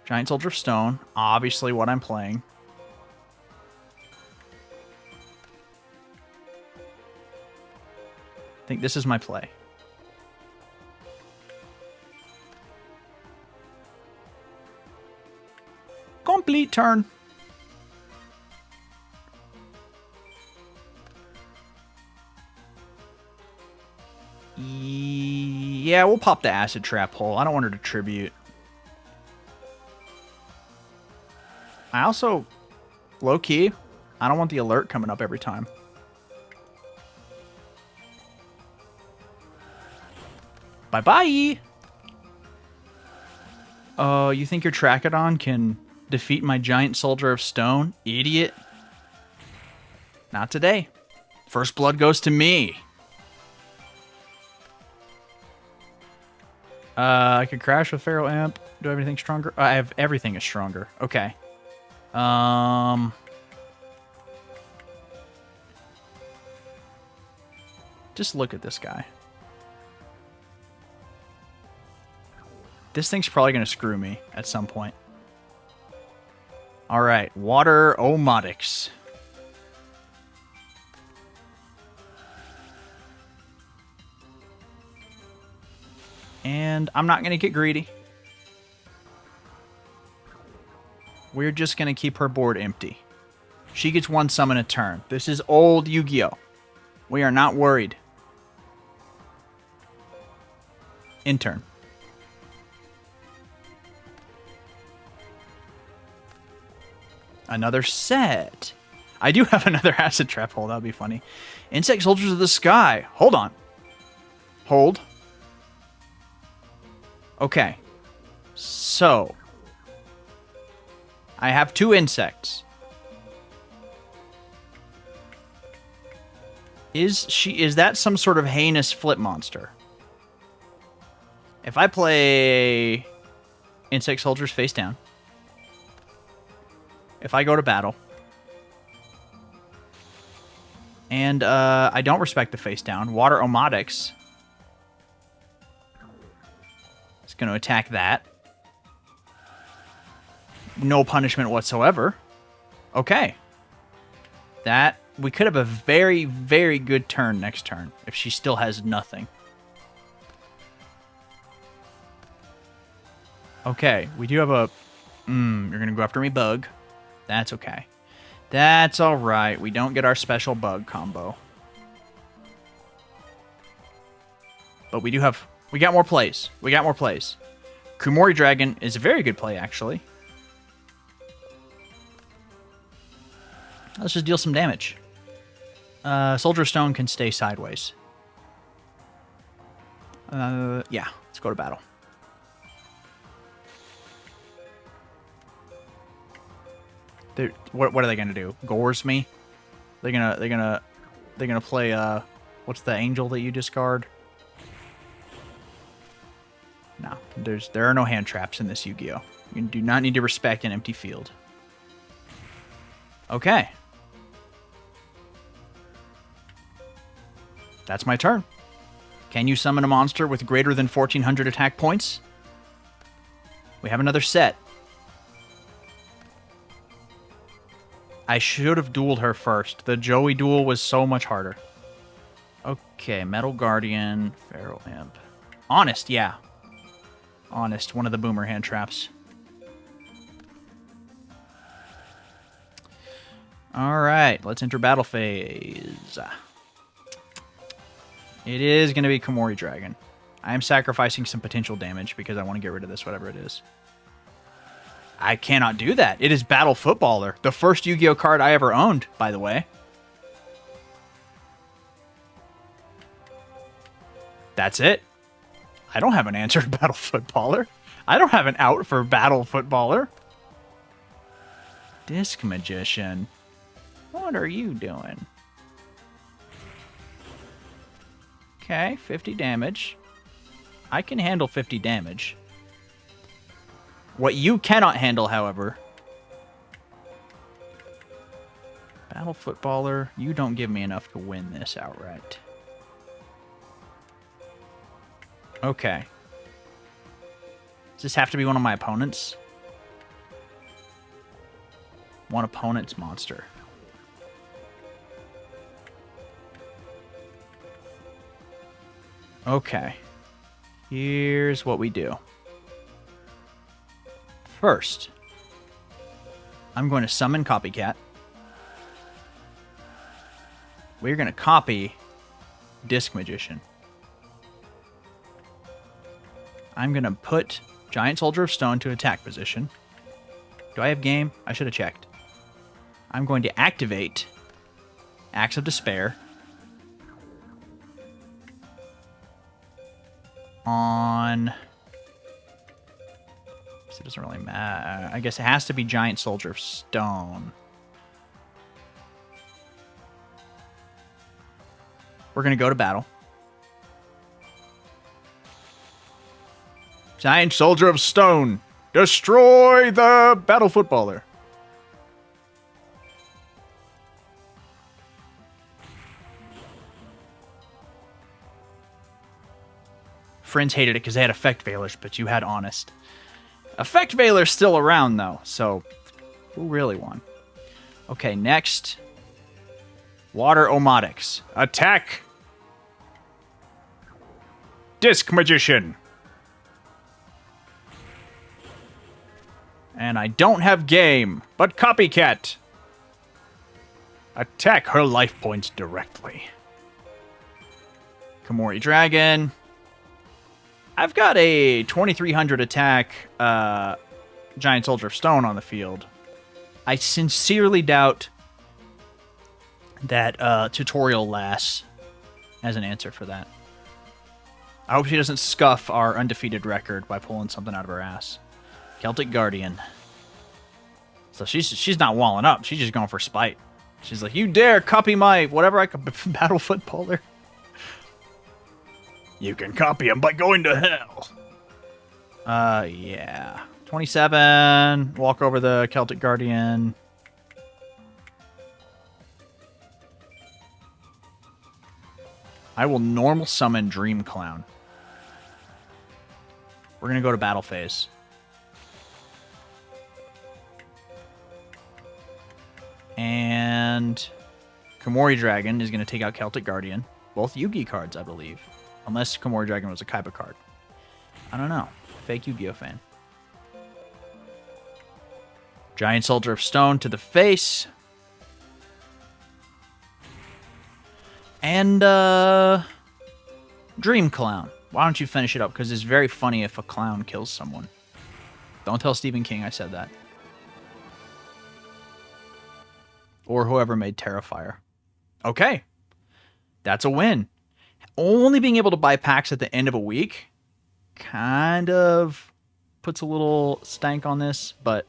Giant Soldier of Stone, obviously what I'm playing. I think this is my play. Complete turn. Yeah, we'll pop the Acid Trap hole. I don't want her to tribute. I also, low-key, I don't want the alert coming up every time. Bye-bye! Oh, you think your Trachodon can defeat my giant soldier of stone? Idiot. Not today. First blood goes to me. I could crash with Feral Imp. Do I have anything stronger? I have everything is stronger. Okay. Just look at this guy. This thing's probably going to screw me at some point. All right, Water Omotics. And I'm not going to get greedy. We're just going to keep her board empty. She gets one summon a turn. This is old Yu-Gi-Oh! We are not worried. In turn. Another set. I do have another acid trap hole. That would be funny. Insect Soldiers of the Sky. Hold on. Hold. Okay. So. I have 2 insects. Is that some sort of heinous flip monster? If I play Insect Soldiers face down. If I go to battle. And I don't respect the face down. Water Omotics. It's going to attack that. No punishment whatsoever. Okay. That, we could have a very, very good turn next turn if she still has nothing. Okay, we do have a... you're going to go after me, bug. That's okay. That's alright. We don't get our special bug combo. But we do have... We got more plays. We got more plays. Kumori Dragon is a very good play, actually. Let's just deal some damage. Soldier Stone can stay sideways. Yeah, let's go to battle. What are they gonna do? Gores me? They're gonna play what's the angel that you discard? No, there are no hand traps in this Yu-Gi-Oh! You do not need to respect an empty field. Okay. That's my turn. Can you summon a monster with greater than 1,400 attack points? We have another set. I should have dueled her first. The Joey duel was so much harder. Okay, Metal Guardian, Feral Imp. Honest, yeah. Honest, one of the boomer hand traps. Alright, let's enter battle phase. It is going to be Kumori Dragon. I am sacrificing some potential damage because I want to get rid of this, whatever it is. I cannot do that. It is Battle Footballer. The first Yu-Gi-Oh card I ever owned, by the way. That's it. I don't have an answer to Battle Footballer. I don't have an out for Battle Footballer. Disc Magician. What are you doing? Okay, 50 damage. I can handle 50 damage. What you cannot handle, however... Battle Footballer, you don't give me enough to win this outright. Okay. Does this have to be one of my opponents? One opponent's monster. Okay. Here's what we do. First, I'm going to summon Copycat. We're going to copy Disc Magician. I'm going to put Giant Soldier of Stone to attack position. Do I have game? I should have checked. I'm going to activate Axe of Despair on... So it doesn't really matter. I guess it has to be Giant Soldier of Stone. We're going to go to battle. Giant Soldier of Stone. Destroy the battle footballer. Friends hated it because they had Effect Veilers, but you had Honest. Effect Veiler's still around, though, so who really won? Okay, next. Water Omotics. Attack! Disc Magician. And I don't have game, but Copycat. Attack her life points directly. Komori Dragon. I've got a 2300 attack Giant Soldier of Stone on the field. I sincerely doubt that Tutorial lasts as an answer for that. I hope she doesn't scuff our undefeated record by pulling something out of her ass. Celtic Guardian. So she's not walling up. She's just going for spite. She's like, you dare copy my whatever I could battle footballer. You can copy him by going to hell. Yeah. 27. Walk over the Celtic Guardian. I will normal summon Dream Clown. We're going to go to battle phase. And Komori Dragon is going to take out Celtic Guardian. Both Yugi cards, I believe. Unless Komori Dragon was a Kaiba card. I don't know. Fake Yu-Gi-Oh fan. Giant Soldier of Stone to the face. And, Dream Clown. Why don't you finish it up? Because it's very funny if a clown kills someone. Don't tell Stephen King I said that. Or whoever made Terrifier. Okay. That's a win. Only being able to buy packs at the end of a week kind of puts a little stank on this, but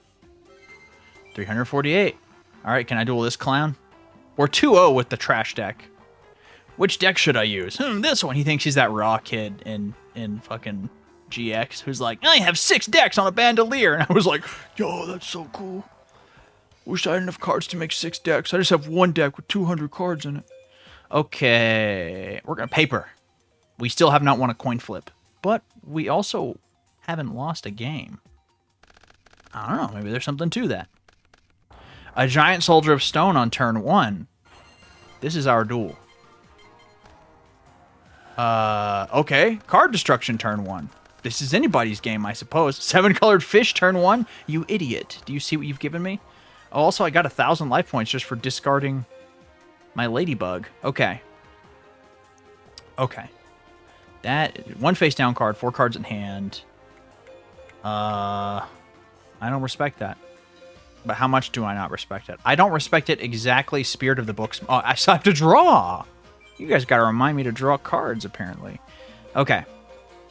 348. All right, can I duel this clown? We're 2-0 with the trash deck. Which deck should I use? This one. He thinks he's that raw kid in fucking GX who's like, I have 6 decks on a bandolier. And I was like, yo, that's so cool. Wish I had enough cards to make 6 decks. I just have 1 deck with 200 cards in it. Okay, we're going to paper. We still have not won a coin flip, but we also haven't lost a game. I don't know, maybe there's something to that. A Giant Soldier of Stone on turn 1. This is our duel. Okay, card destruction turn 1. This is anybody's game, I suppose. 7-colored fish turn 1? You idiot. Do you see what you've given me? Oh, also, I got 1,000 life points just for discarding my ladybug. Okay. Okay. That 1 face down card, 4 cards in hand. I don't respect that. But how much do I not respect it? I don't respect it exactly. Spirit of the Books. Oh, I still have to draw. You guys got to remind me to draw cards, apparently. Okay.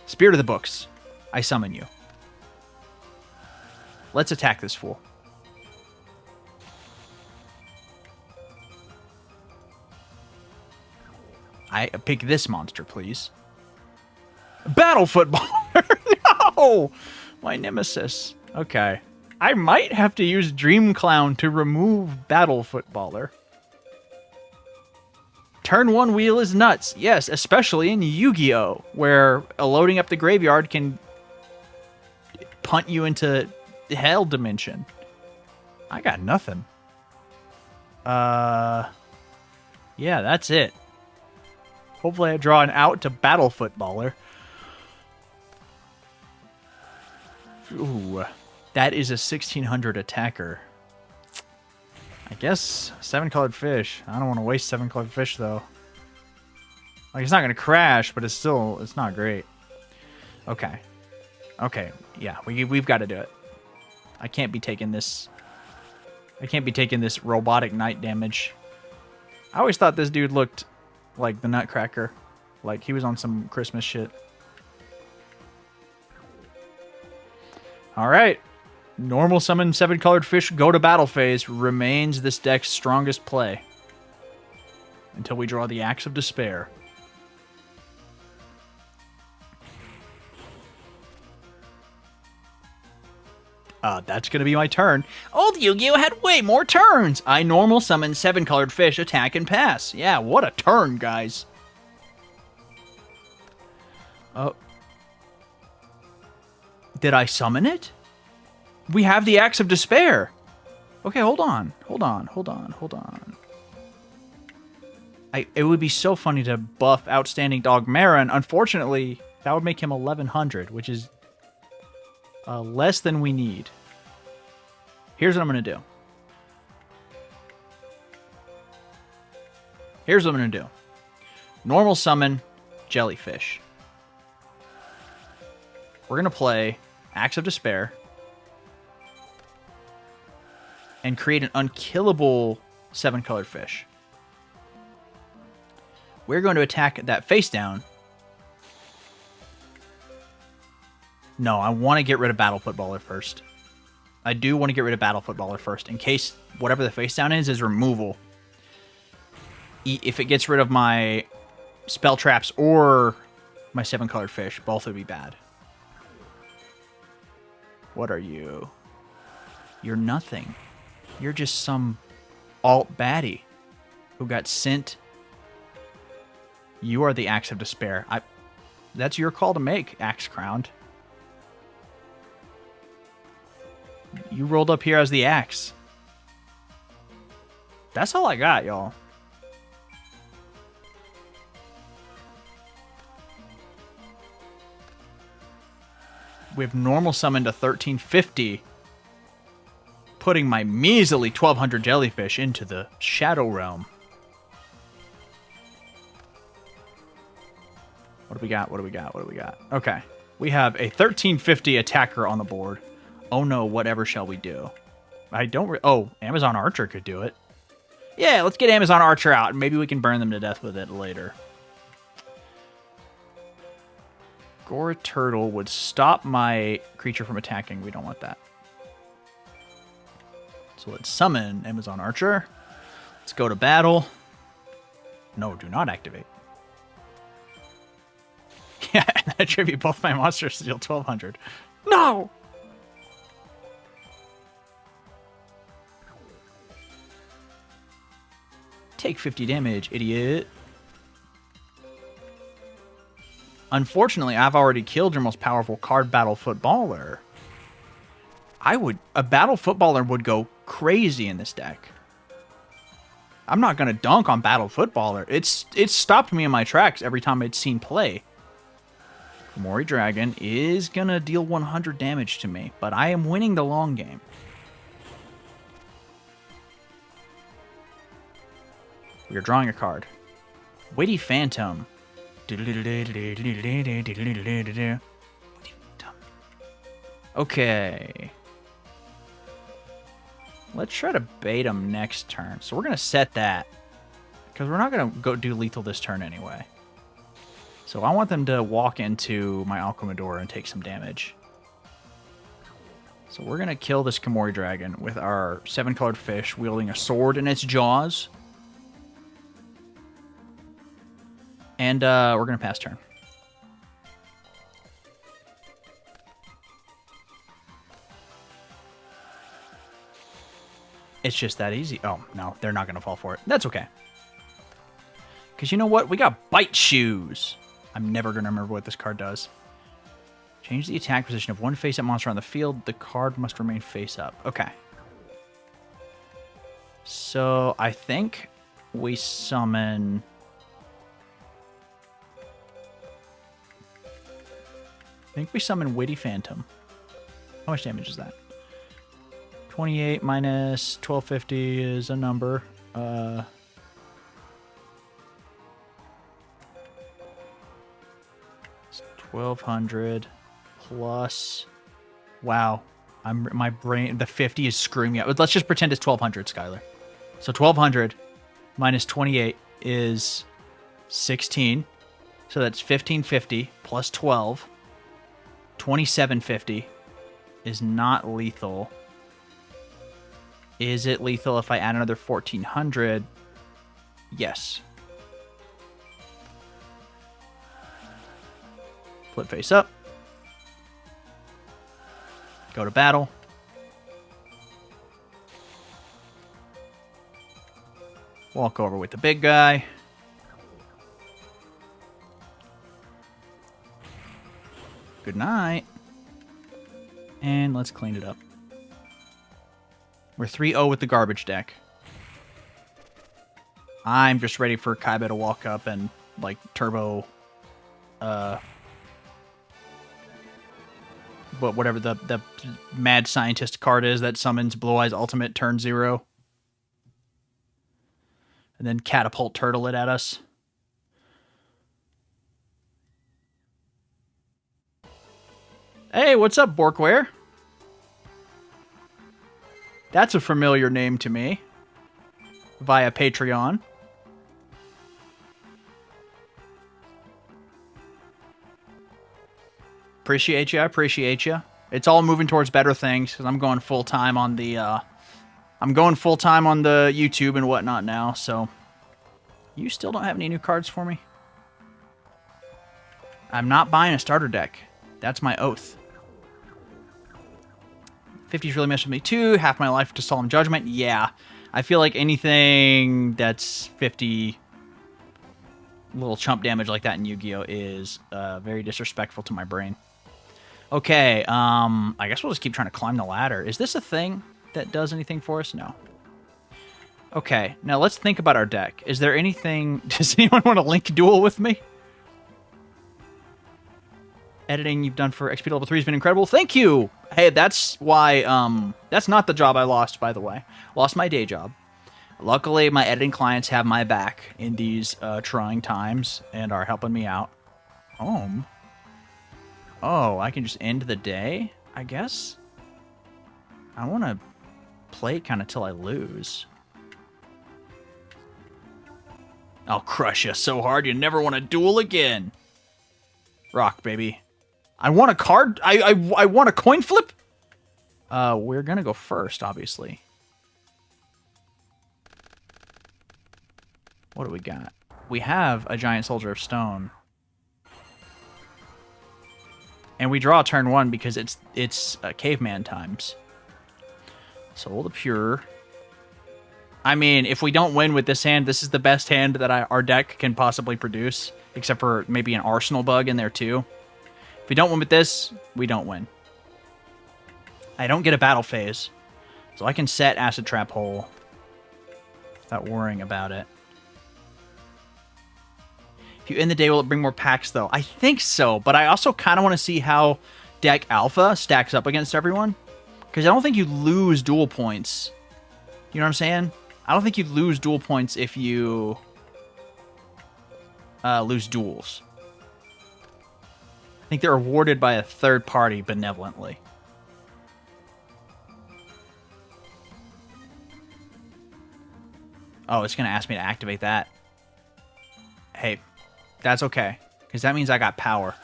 Spirit of the Books. I summon you. Let's attack this fool. I pick this monster, please. Battle Footballer! No! My nemesis. Okay. I might have to use Dream Clown to remove Battle Footballer. Turn 1 wheel is nuts. Yes, especially in Yu-Gi-Oh! Where loading up the graveyard can punt you into the hell dimension. I got nothing. Yeah, that's it. Hopefully I draw an out to Battle Footballer. Ooh, that is a 1600 attacker. I guess 7-colored fish. I don't want to waste 7-colored fish, though. Like, it's not going to crash, but it's not great. Okay. Okay, yeah, we've got to do it. I can't be taking this. I can't be taking this robotic knight damage. I always thought this dude looked like the Nutcracker. Like he was on some Christmas shit. Alright. Normal summon 7-colored fish go to battle phase remains this deck's strongest play. Until we draw the Axe of Despair. That's going to be my turn. Old Yu-Gi-Oh! Had way more turns. I normal summon 7-colored fish, attack, and pass. Yeah, what a turn, guys. Oh. Did I summon it? We have the Axe of Despair. Okay, hold on. It would be so funny to buff Outstanding Dog Marin. Unfortunately, that would make him 1100, which is less than we need. Here's what I'm going to do. Normal summon Jellyfish. We're going to play Axe of Despair and create an unkillable 7-colored fish. We're going to attack that face down. No, I want to get rid of Battle Footballer first. I do want to get rid of Battle Footballer first, in case whatever the face down is removal. If it gets rid of my spell traps or my 7-colored fish, both would be bad. What are you? You're nothing. You're just some alt baddie who got sent. You are the Axe of Despair. That's your call to make, Axe Crowned. You rolled up here as the Axe. That's all I got, y'all. We've normal summoned a 1350, putting my measly 1200 jellyfish into the Shadow Realm. What do we got? Okay. We have a 1350 attacker on the board. Oh no, whatever shall we do? Oh, Amazon Archer could do it. Yeah, let's get Amazon Archer out, and maybe we can burn them to death with it later. Gora Turtle would stop my creature from attacking. We don't want that. So let's summon Amazon Archer. Let's go to battle. No, do not activate. Yeah, and attribute both my monsters to deal 1200. No! Take 50 damage, idiot. Unfortunately, I've already killed your most powerful card, Battle Footballer. A Battle Footballer would go crazy in this deck. I'm not going to dunk on Battle Footballer. It's stopped me in my tracks every time it's seen play. Komori Dragon is going to deal 100 damage to me, but I am winning the long game. We are drawing a card. Witty Phantom. Okay. Let's try to bait him next turn. So we're going to set that, because we're not going to go do lethal this turn anyway. So I want them to walk into my Alchemidor and take some damage. So we're going to kill this Komori Dragon with our 7-colored fish wielding a sword in its jaws. And we're going to pass turn. It's just that easy. Oh, no, they're not going to fall for it. That's okay. Because you know what? We got Bite Shoes. I'm never going to remember what this card does. Change the attack position of one face-up monster on the field. The card must remain face-up. Okay. So I think we summon... Witty Phantom. How much damage is that? 28 minus 1250 is a number. 1200 plus... Wow. My brain, the 50 is screwing me up. Let's just pretend it's 1200, Skylar. So 1200 minus 28 is 16. So that's 1550 plus 12. 2750 is not lethal. Is it lethal if I add another 1400? Yes. Flip face up. Go to battle. Walk over with the big guy. Good night. And let's clean it up. We're 3-0 with the garbage deck. I'm just ready for Kaiba to walk up and, like, turbo... But whatever the mad scientist card is that summons Blue Eyes Ultimate turn 0. And then catapult turtle it at us. Hey, what's up, Borkware? That's a familiar name to me. Via Patreon. Appreciate you. I appreciate you. It's all moving towards better things because I'm going full time on the YouTube and whatnot now. So you still don't have any new cards for me? I'm not buying a starter deck. That's my oath. 50's really messed with me too. Half my life to Solemn Judgment. Yeah, I feel like anything that's 50 little chump damage like that in Yu-Gi-Oh is very disrespectful to my brain. Okay, I guess we'll just keep trying to climb the ladder. Is this a thing that does anything for us? No. Okay, now let's think about our deck. Is there anything... Does anyone want to link duel with me? Editing you've done for XP level 3 has been incredible. Thank you! Hey, that's why... that's not the job I lost, by the way. Lost my day job. Luckily, my editing clients have my back in these trying times and are helping me out. Home? Oh, I can just end the day, I guess? I want to play it kind of till I lose. I'll crush you so hard you never want to duel again. Rock, baby. I want a card. I want a coin flip. We're going to go first, obviously. What do we got? We have a Giant Soldier of Stone. And we draw turn 1 because it's caveman times. Soul the Pure. I mean, if we don't win with this hand, this is the best hand that our deck can possibly produce. Except for maybe an Arsenal bug in there too. If we don't win with this, we don't win. I don't get a battle phase. So I can set Acid Trap Hole without worrying about it. If you end the day, will it bring more packs, though? I think so, but I also kind of want to see how Deck Alpha stacks up against everyone. Because I don't think you lose duel points. You know what I'm saying? I don't think you lose duel points if you lose duels. I think they're awarded by a third party benevolently. Oh, it's going to ask me to activate that. Hey. That's okay, because that means I got power.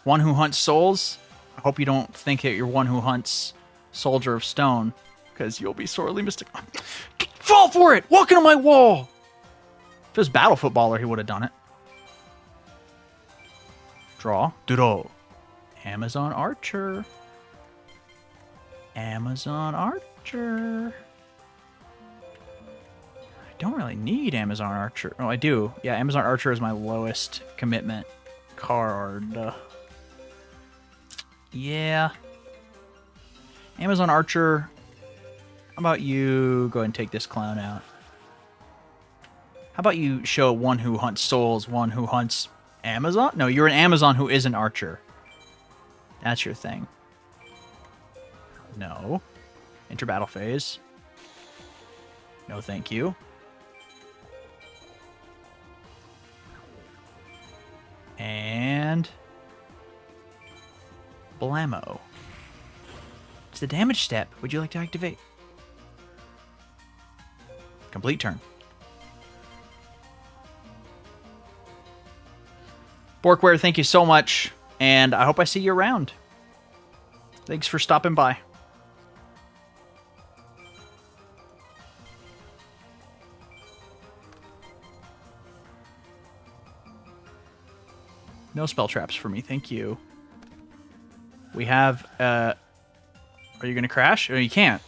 One who hunts souls. I hope you don't think that you're one who hunts Soldier of Stone, because you'll be sorely mistaken. Fall for it! Walk into my wall! If it was Battle Footballer, he would have done it. Draw. Draw. Amazon Archer. Amazon Archer. Don't really need Amazon Archer. Oh, I do. Yeah, Amazon Archer is my lowest commitment card. Yeah. Amazon Archer. How about you go ahead and take this clown out? How about you show one who hunts souls, one who hunts Amazon? No, you're an Amazon who is an Archer. That's your thing. No. Enter battle phase. No, thank you. And blammo. It's the damage step. Would you like to activate? Complete turn. Borkware, thank you so much, and I hope I see you around. Thanks for stopping by. No spell traps for me, thank you. We have, are you going to crash? Oh, you can't.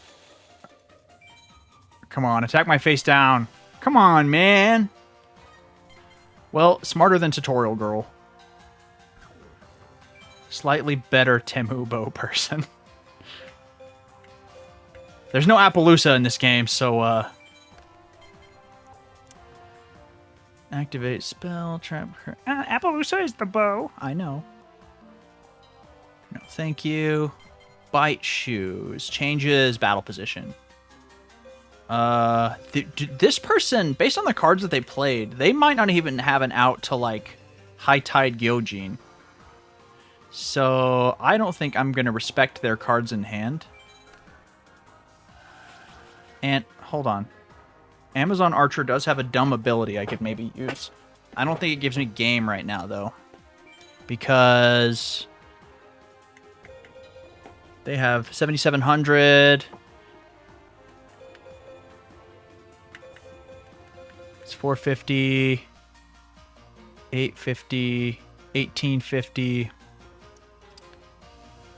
Come on, attack my face down. Come on, man. Well, smarter than Tutorial Girl. Slightly better Temu bow person. There's no Appaloosa in this game, so, activate spell, trap... Appaloosa is the bow. I know. No, thank you. Bite shoes. Changes battle position. This person, based on the cards that they played, they might not even have an out to, like, High Tide Gyojin. So, I don't think I'm going to respect their cards in hand. And, hold on. Amazon Archer does have a dumb ability I could maybe use. I don't think it gives me game right now, though. Because they have 7,700. It's 450, 850, 1850,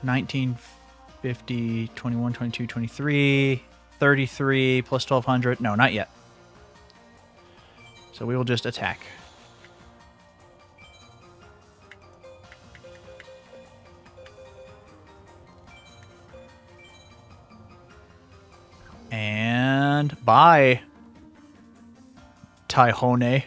1950, 21, 22, 23, 33, plus 1,200. No, not yet. So we will just attack. And bye, Taihone.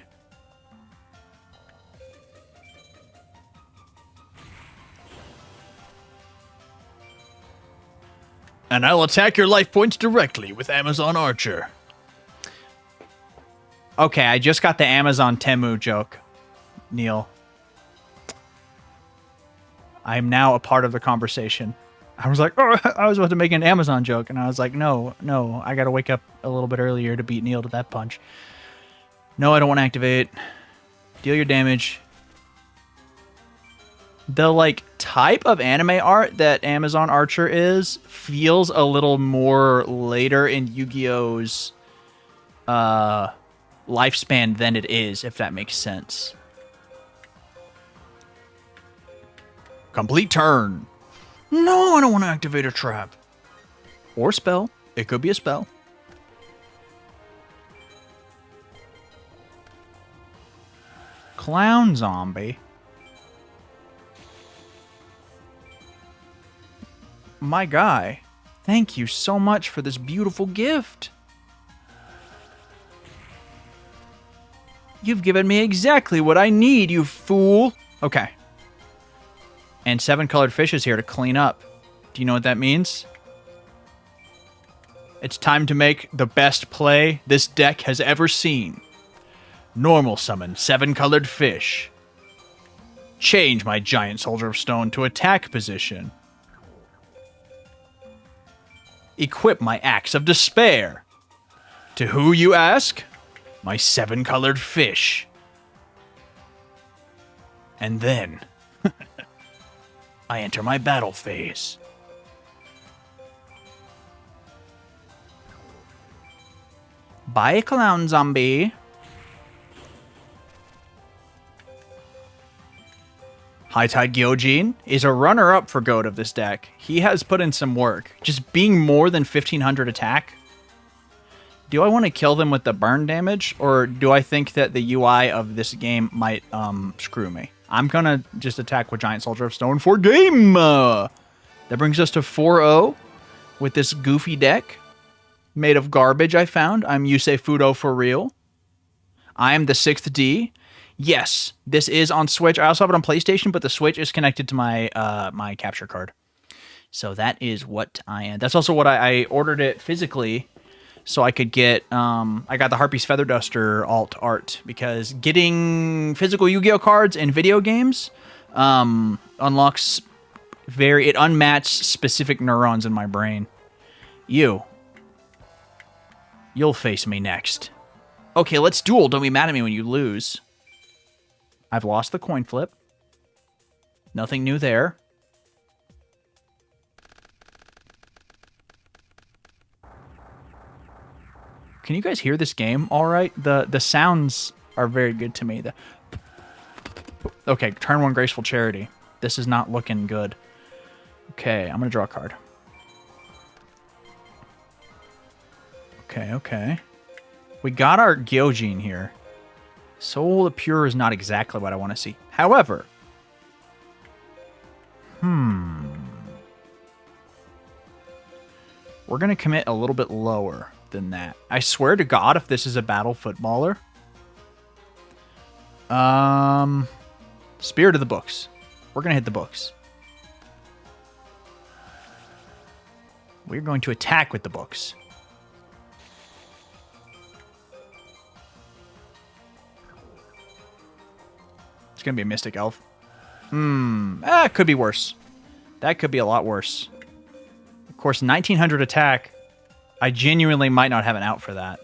And I'll attack your life points directly with Amazon Archer. Okay, I just got the Amazon Temu joke, Neil. I am now a part of the conversation. I was like, oh, I was about to make an Amazon joke, and I was like, no, I gotta wake up a little bit earlier to beat Neil to that punch. No, I don't want to activate. Deal your damage. The, like, type of anime art that Amazon Archer is feels a little more later in Yu-Gi-Oh's lifespan than it is, if that makes sense. Complete turn. No, I don't want to activate a trap. Or spell. It could be a spell. Clown zombie. My guy, thank you so much for this beautiful gift. You've given me exactly what I need, you fool. Okay. And 7 colored fish is here to clean up. Do you know what that means? It's time to make the best play this deck has ever seen. Normal summon 7 colored fish. Change my giant soldier of stone to attack position. Equip my axe of despair. To who, you ask? My 7 colored fish. And then I enter my battle phase. Bye, clown zombie. High Tide Gyojin is a runner-up for GOAT of this deck. He has put in some work. Just being more than 1,500 attack. Do I want to kill them with the burn damage? Or do I think that the UI of this game might screw me? I'm going to just attack with Giant Soldier of Stone for game! That brings us to 4-0 with this goofy deck. Made of garbage, I found. I'm Yusei Fudo for real. I am the 6th D. Yes, this is on Switch. I also have it on PlayStation, but the Switch is connected to my my capture card. So that is what I am. That's also what I ordered it physically, so I could get. I got the Harpy's Feather Duster alt art because getting physical Yu-Gi-Oh cards in video games unlocks it unmatched specific neurons in my brain. You'll face me next. Okay, let's duel. Don't be mad at me when you lose. I've lost the coin flip. Nothing new there. Can you guys hear this game all right? The sounds are very good to me. Okay, turn 1 Graceful Charity. This is not looking good. Okay, I'm going to draw a card. Okay. We got our Gyojin here. Soul the Pure is not exactly what I want to see. However, we're going to commit a little bit lower than that. I swear to God, if this is a battle footballer. Spirit of the Books. We're going to hit the books. We're going to attack with the books. It's going to be a Mystic Elf. It could be worse. That could be a lot worse. Of course, 1900 attack. I genuinely might not have an out for that.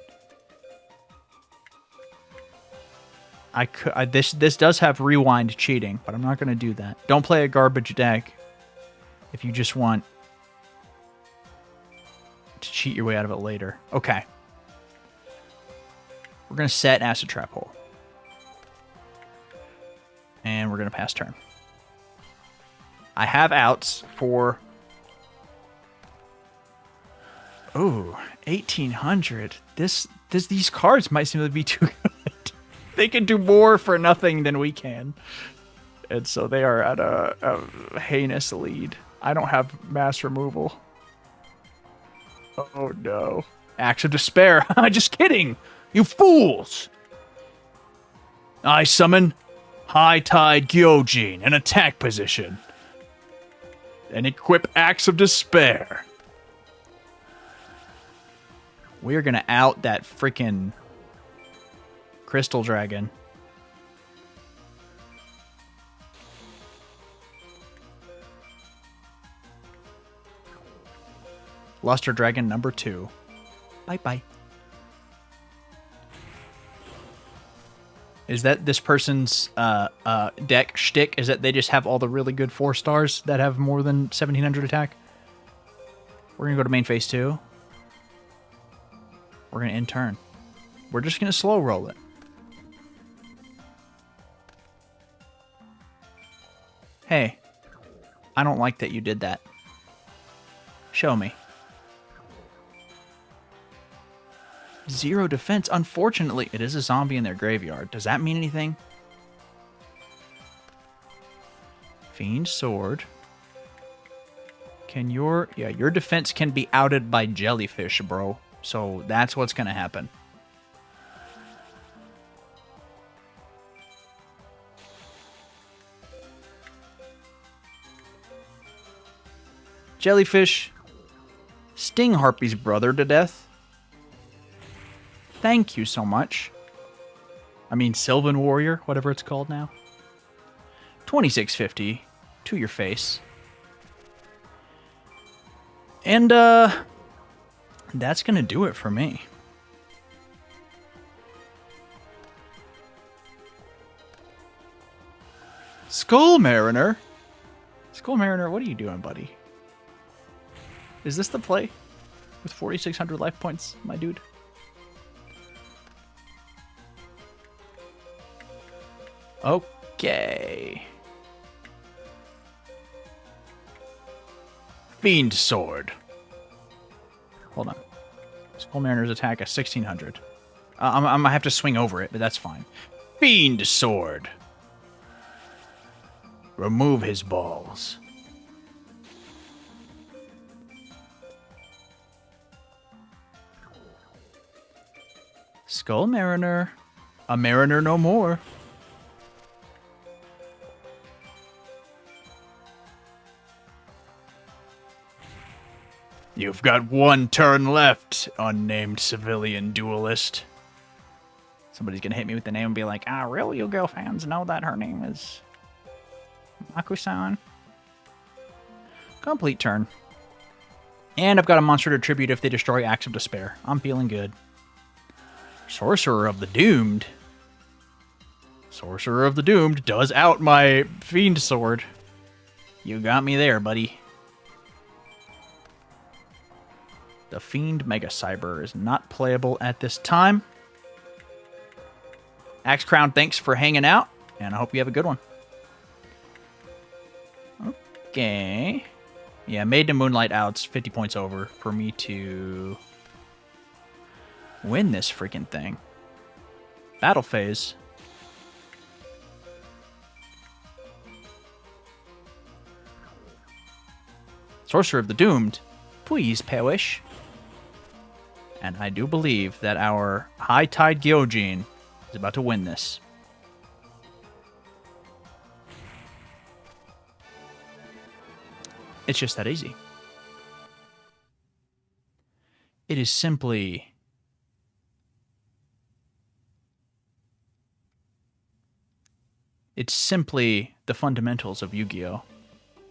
This does have rewind cheating, but I'm not going to do that. Don't play a garbage deck if you just want to cheat your way out of it later. Okay. We're going to set Acid Trap Hole. And we're going to pass turn. I have outs for... Ooh, 1800. These cards might seem to be too good. They can do more for nothing than we can. And so they are at a heinous lead. I don't have mass removal. Oh no. Acts of Despair. Just kidding. You fools. I summon High Tide Gyojin in attack position. And equip Acts of Despair. We're going to out that freaking Crystal Dragon. Luster Dragon number 2. Bye-bye. Is that this person's deck shtick? Is that they just have all the really good 4 stars that have more than 1700 attack? We're going to go to main phase 2. We're going to end turn. We're just going to slow roll it. Hey, I don't like that you did that. Show me. 0 defense. Unfortunately, it is a zombie in their graveyard. Does that mean anything? Fiend Sword. Can your defense can be outed by Jellyfish, bro. So that's what's going to happen. Jellyfish. Sting Harpy's brother to death. Thank you so much. I mean, Sylvan Warrior, whatever it's called now. 2650 to your face. And, that's going to do it for me. Skull Mariner? Skull Mariner, what are you doing, buddy? Is this the play? With 4,600 life points, my dude? Okay. Fiend Sword. Hold on. Skull Mariner's attack at 1,600. I'm gonna have to swing over it, but that's fine. Fiend Sword. Remove his balls. Skull Mariner. A mariner no more. You've got 1 turn left, unnamed civilian duelist. Somebody's gonna hit me with the name and be like, really, you girl fans know that her name is Makusan? Complete turn. And I've got a monster to tribute if they destroy Axe of Despair. I'm feeling good. Sorcerer of the Doomed. Sorcerer of the Doomed does out my Fiend Sword. You got me there, buddy. The Fiend Mega Cyber is not playable at this time. Axe Crown, thanks for hanging out, and I hope you have a good one. Okay. Yeah, Maiden of Moonlight out's 50 points over for me to win this freaking thing. Battle phase. Sorcerer of the Doomed, please perish. And I do believe that our High Tide Gyojin is about to win this. It's just that easy. It is simply... It's simply the fundamentals of Yu-Gi-Oh!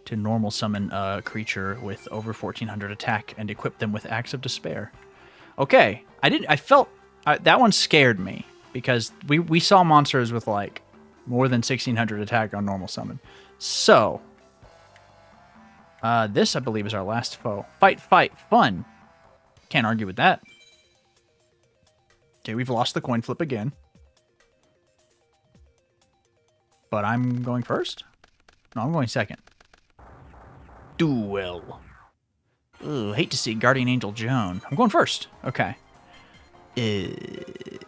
To normal summon a creature with over 1400 attack and equip them with Axe of Despair. Okay, I felt... that one scared me, because we saw monsters with, like, more than 1600 attack on normal summon. So... this, I believe, is our last foe. Fight, fight, fun. Can't argue with that. Okay, we've lost the coin flip again. But I'm going first? No, I'm going second. Duel. Ugh, hate to see Guardian Angel Joan. I'm going first. Okay.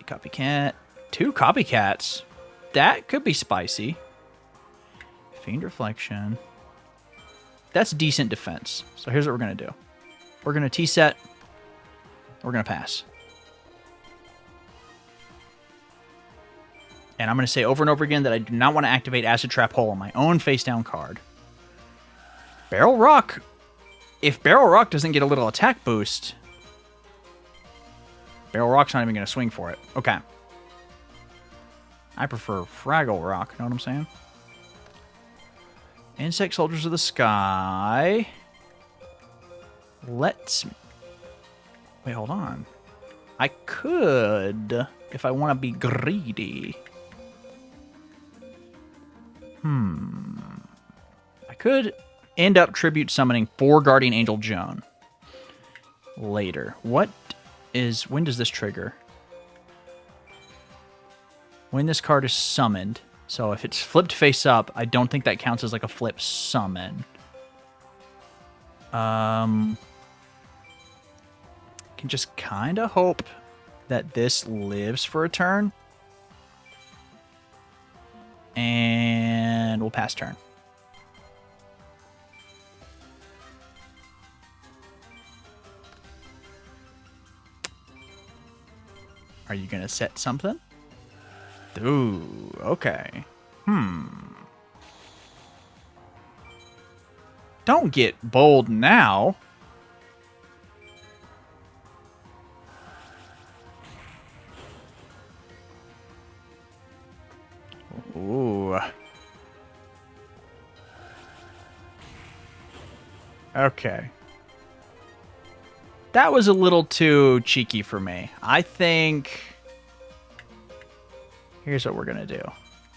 Copycat. 2 copycats. That could be spicy. Fiend Reflection. That's decent defense. So here's what we're going to do. We're going to T-set. We're going to pass. And I'm going to say over and over again that I do not want to activate Acid Trap Hole on my own face-down card. Barrel Rock. If Barrel Rock doesn't get a little attack boost, Barrel Rock's not even going to swing for it. Okay. I prefer Fraggle Rock. Know what I'm saying? Insect Soldiers of the Sky. Let's... Wait, hold on. I could, if I want to be greedy. I could end up tribute summoning 4 Guardian Angel Joan later. When does this trigger? When this card is summoned. So if it's flipped face up, I don't think that counts as like a flip summon. Can just kind of hope that this lives for a turn. And we'll pass turn. Are you going to set something? Ooh, okay. Don't get bold now. Ooh. Okay. That was a little too cheeky for me. I think... Here's what we're going to do.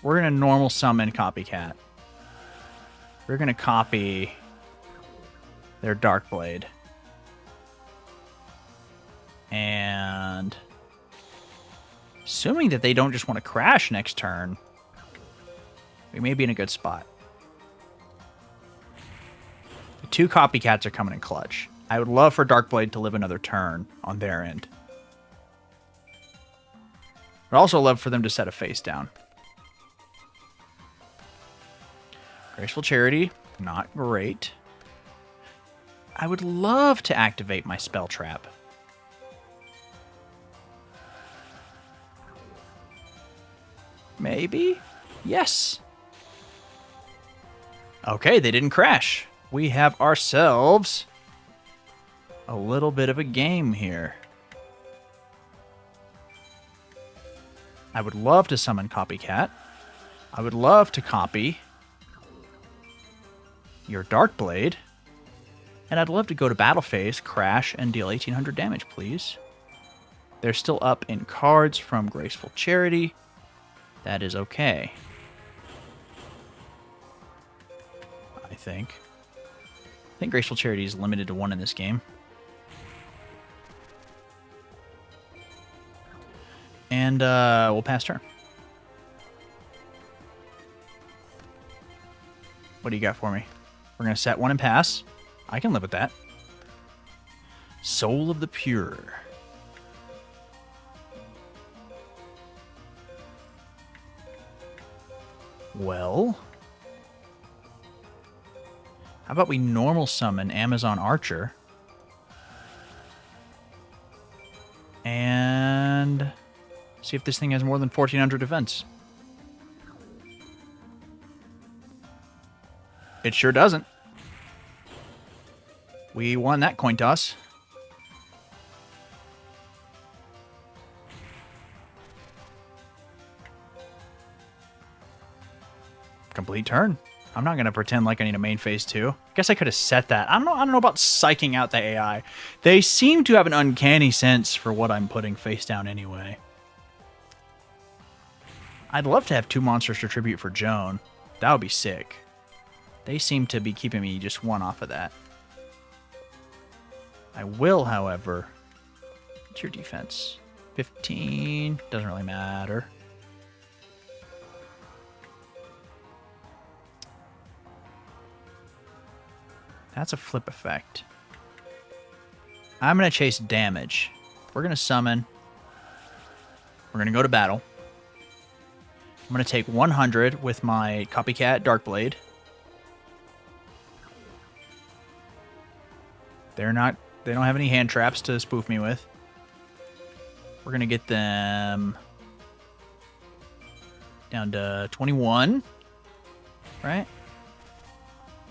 We're going to normal summon Copycat. We're going to copy their Darkblade. And... assuming that they don't just want to crash next turn, we may be in a good spot. The 2 Copycats are coming in clutch. I would love for Darkblade to live another turn on their end. I'd also love for them to set a face down. Graceful Charity, not great. I would love to activate my Spell Trap. Maybe? Yes. Okay, they didn't crash. We have ourselves a little bit of a game here. I would love to summon Copycat. I would love to copy your Darkblade. And I'd love to go to battle phase, crash, and deal 1800 damage, please. They're still up in cards from Graceful Charity. That is okay. I think Graceful Charity is limited to 1 in this game. And we'll pass turn. What do you got for me? We're going to set 1 and pass. I can live with that. Soul of the Pure. Well, how about we normal summon Amazon Archer and see if this thing has more than 1400 defense. It sure doesn't. We won that coin toss. Complete turn. I'm not going to pretend like I need a main phase 2. Guess I could have set that. I don't know about psyching out the AI. They seem to have an uncanny sense for what I'm putting face down anyway. I'd love to have 2 monsters to tribute for Joan. That would be sick. They seem to be keeping me just 1 off of that. I will, however... What's your defense? 15. Doesn't really matter. That's a flip effect. I'm going to chase damage. We're going to summon. We're going to go to battle. I'm going to take 100 with my Copycat Darkblade. They don't have any hand traps to spoof me with. We're going to get them down to 21. Right?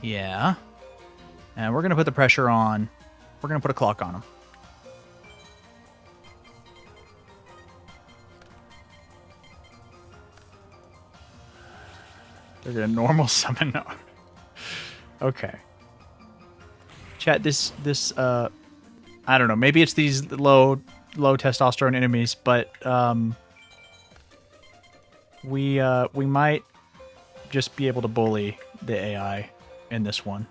Yeah. And we're going to put the pressure on. We're going to put a clock on them. They're going to normal summon. Okay. Chat, this I don't know. Maybe it's these low testosterone enemies, but we might just be able to bully the AI in this one.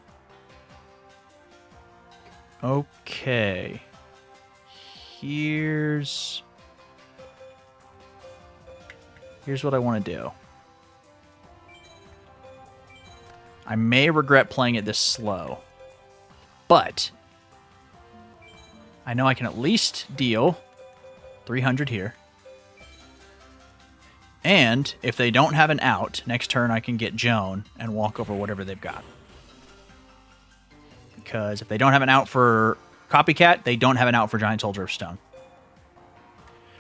Okay. Here's what I want to do. I may regret playing it this slow, but I know I can at least deal 300 here. And if they don't have an out, next turn I can get Joan and walk over whatever they've got. Because if they don't have an out for Copycat, they don't have an out for Giant Soldier of Stone.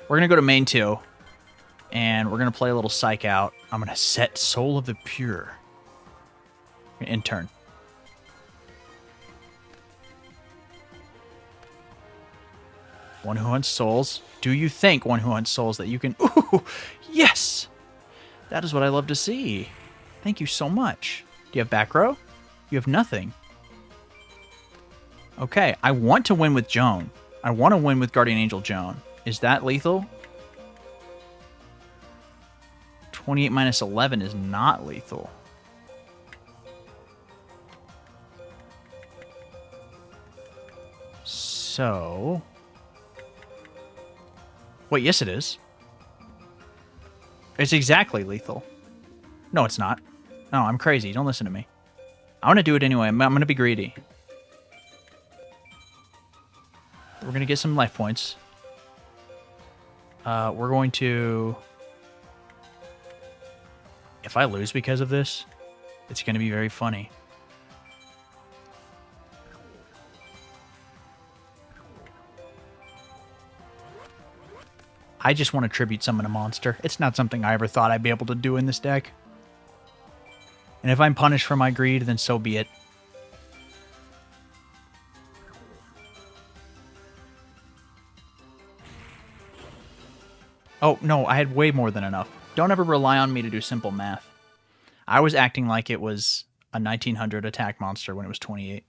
We're going to go to main 2, and we're going to play a little Psych out. I'm going to set Soul of the Pure. In turn. One Who Hunts Souls. Do you think, One Who Hunts Souls, that you can... Ooh, yes! That is what I love to see. Thank you so much. Do you have back row? You have nothing. Okay, I want to win with Joan. I want to win with Guardian Angel Joan. Is that lethal? 28 minus 11 is not lethal. So... Wait, yes it is. It's exactly lethal. No, it's not. No, I'm crazy. Don't listen to me. I want to do it anyway. I'm going to be greedy. We're going to get some life points. We're going to... If I lose because of this, it's going to be very funny. I just want to tribute summon a monster. It's not something I ever thought I'd be able to do in this deck. And if I'm punished for my greed, then so be it. Oh, no, I had way more than enough. Don't ever rely on me to do simple math. I was acting like it was a 1900 attack monster when it was 28.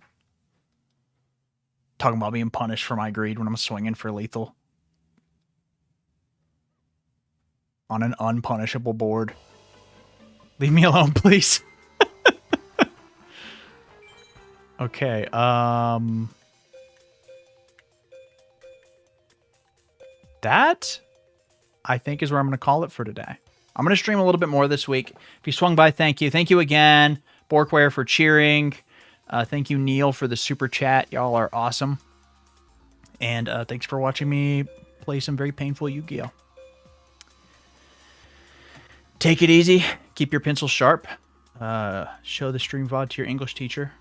Talking about being punished for my greed when I'm swinging for lethal. On an unpunishable board. Leave me alone, please. Okay, that, I think, is where I'm going to call it for today. I'm going to stream a little bit more this week. If you swung by, thank you. Thank you again, Borkware, for cheering. Thank you, Neil, for the super chat. Y'all are awesome. And thanks for watching me play some very painful Yu-Gi-Oh! Take it easy. Keep your pencil sharp. Show the stream VOD to your English teacher.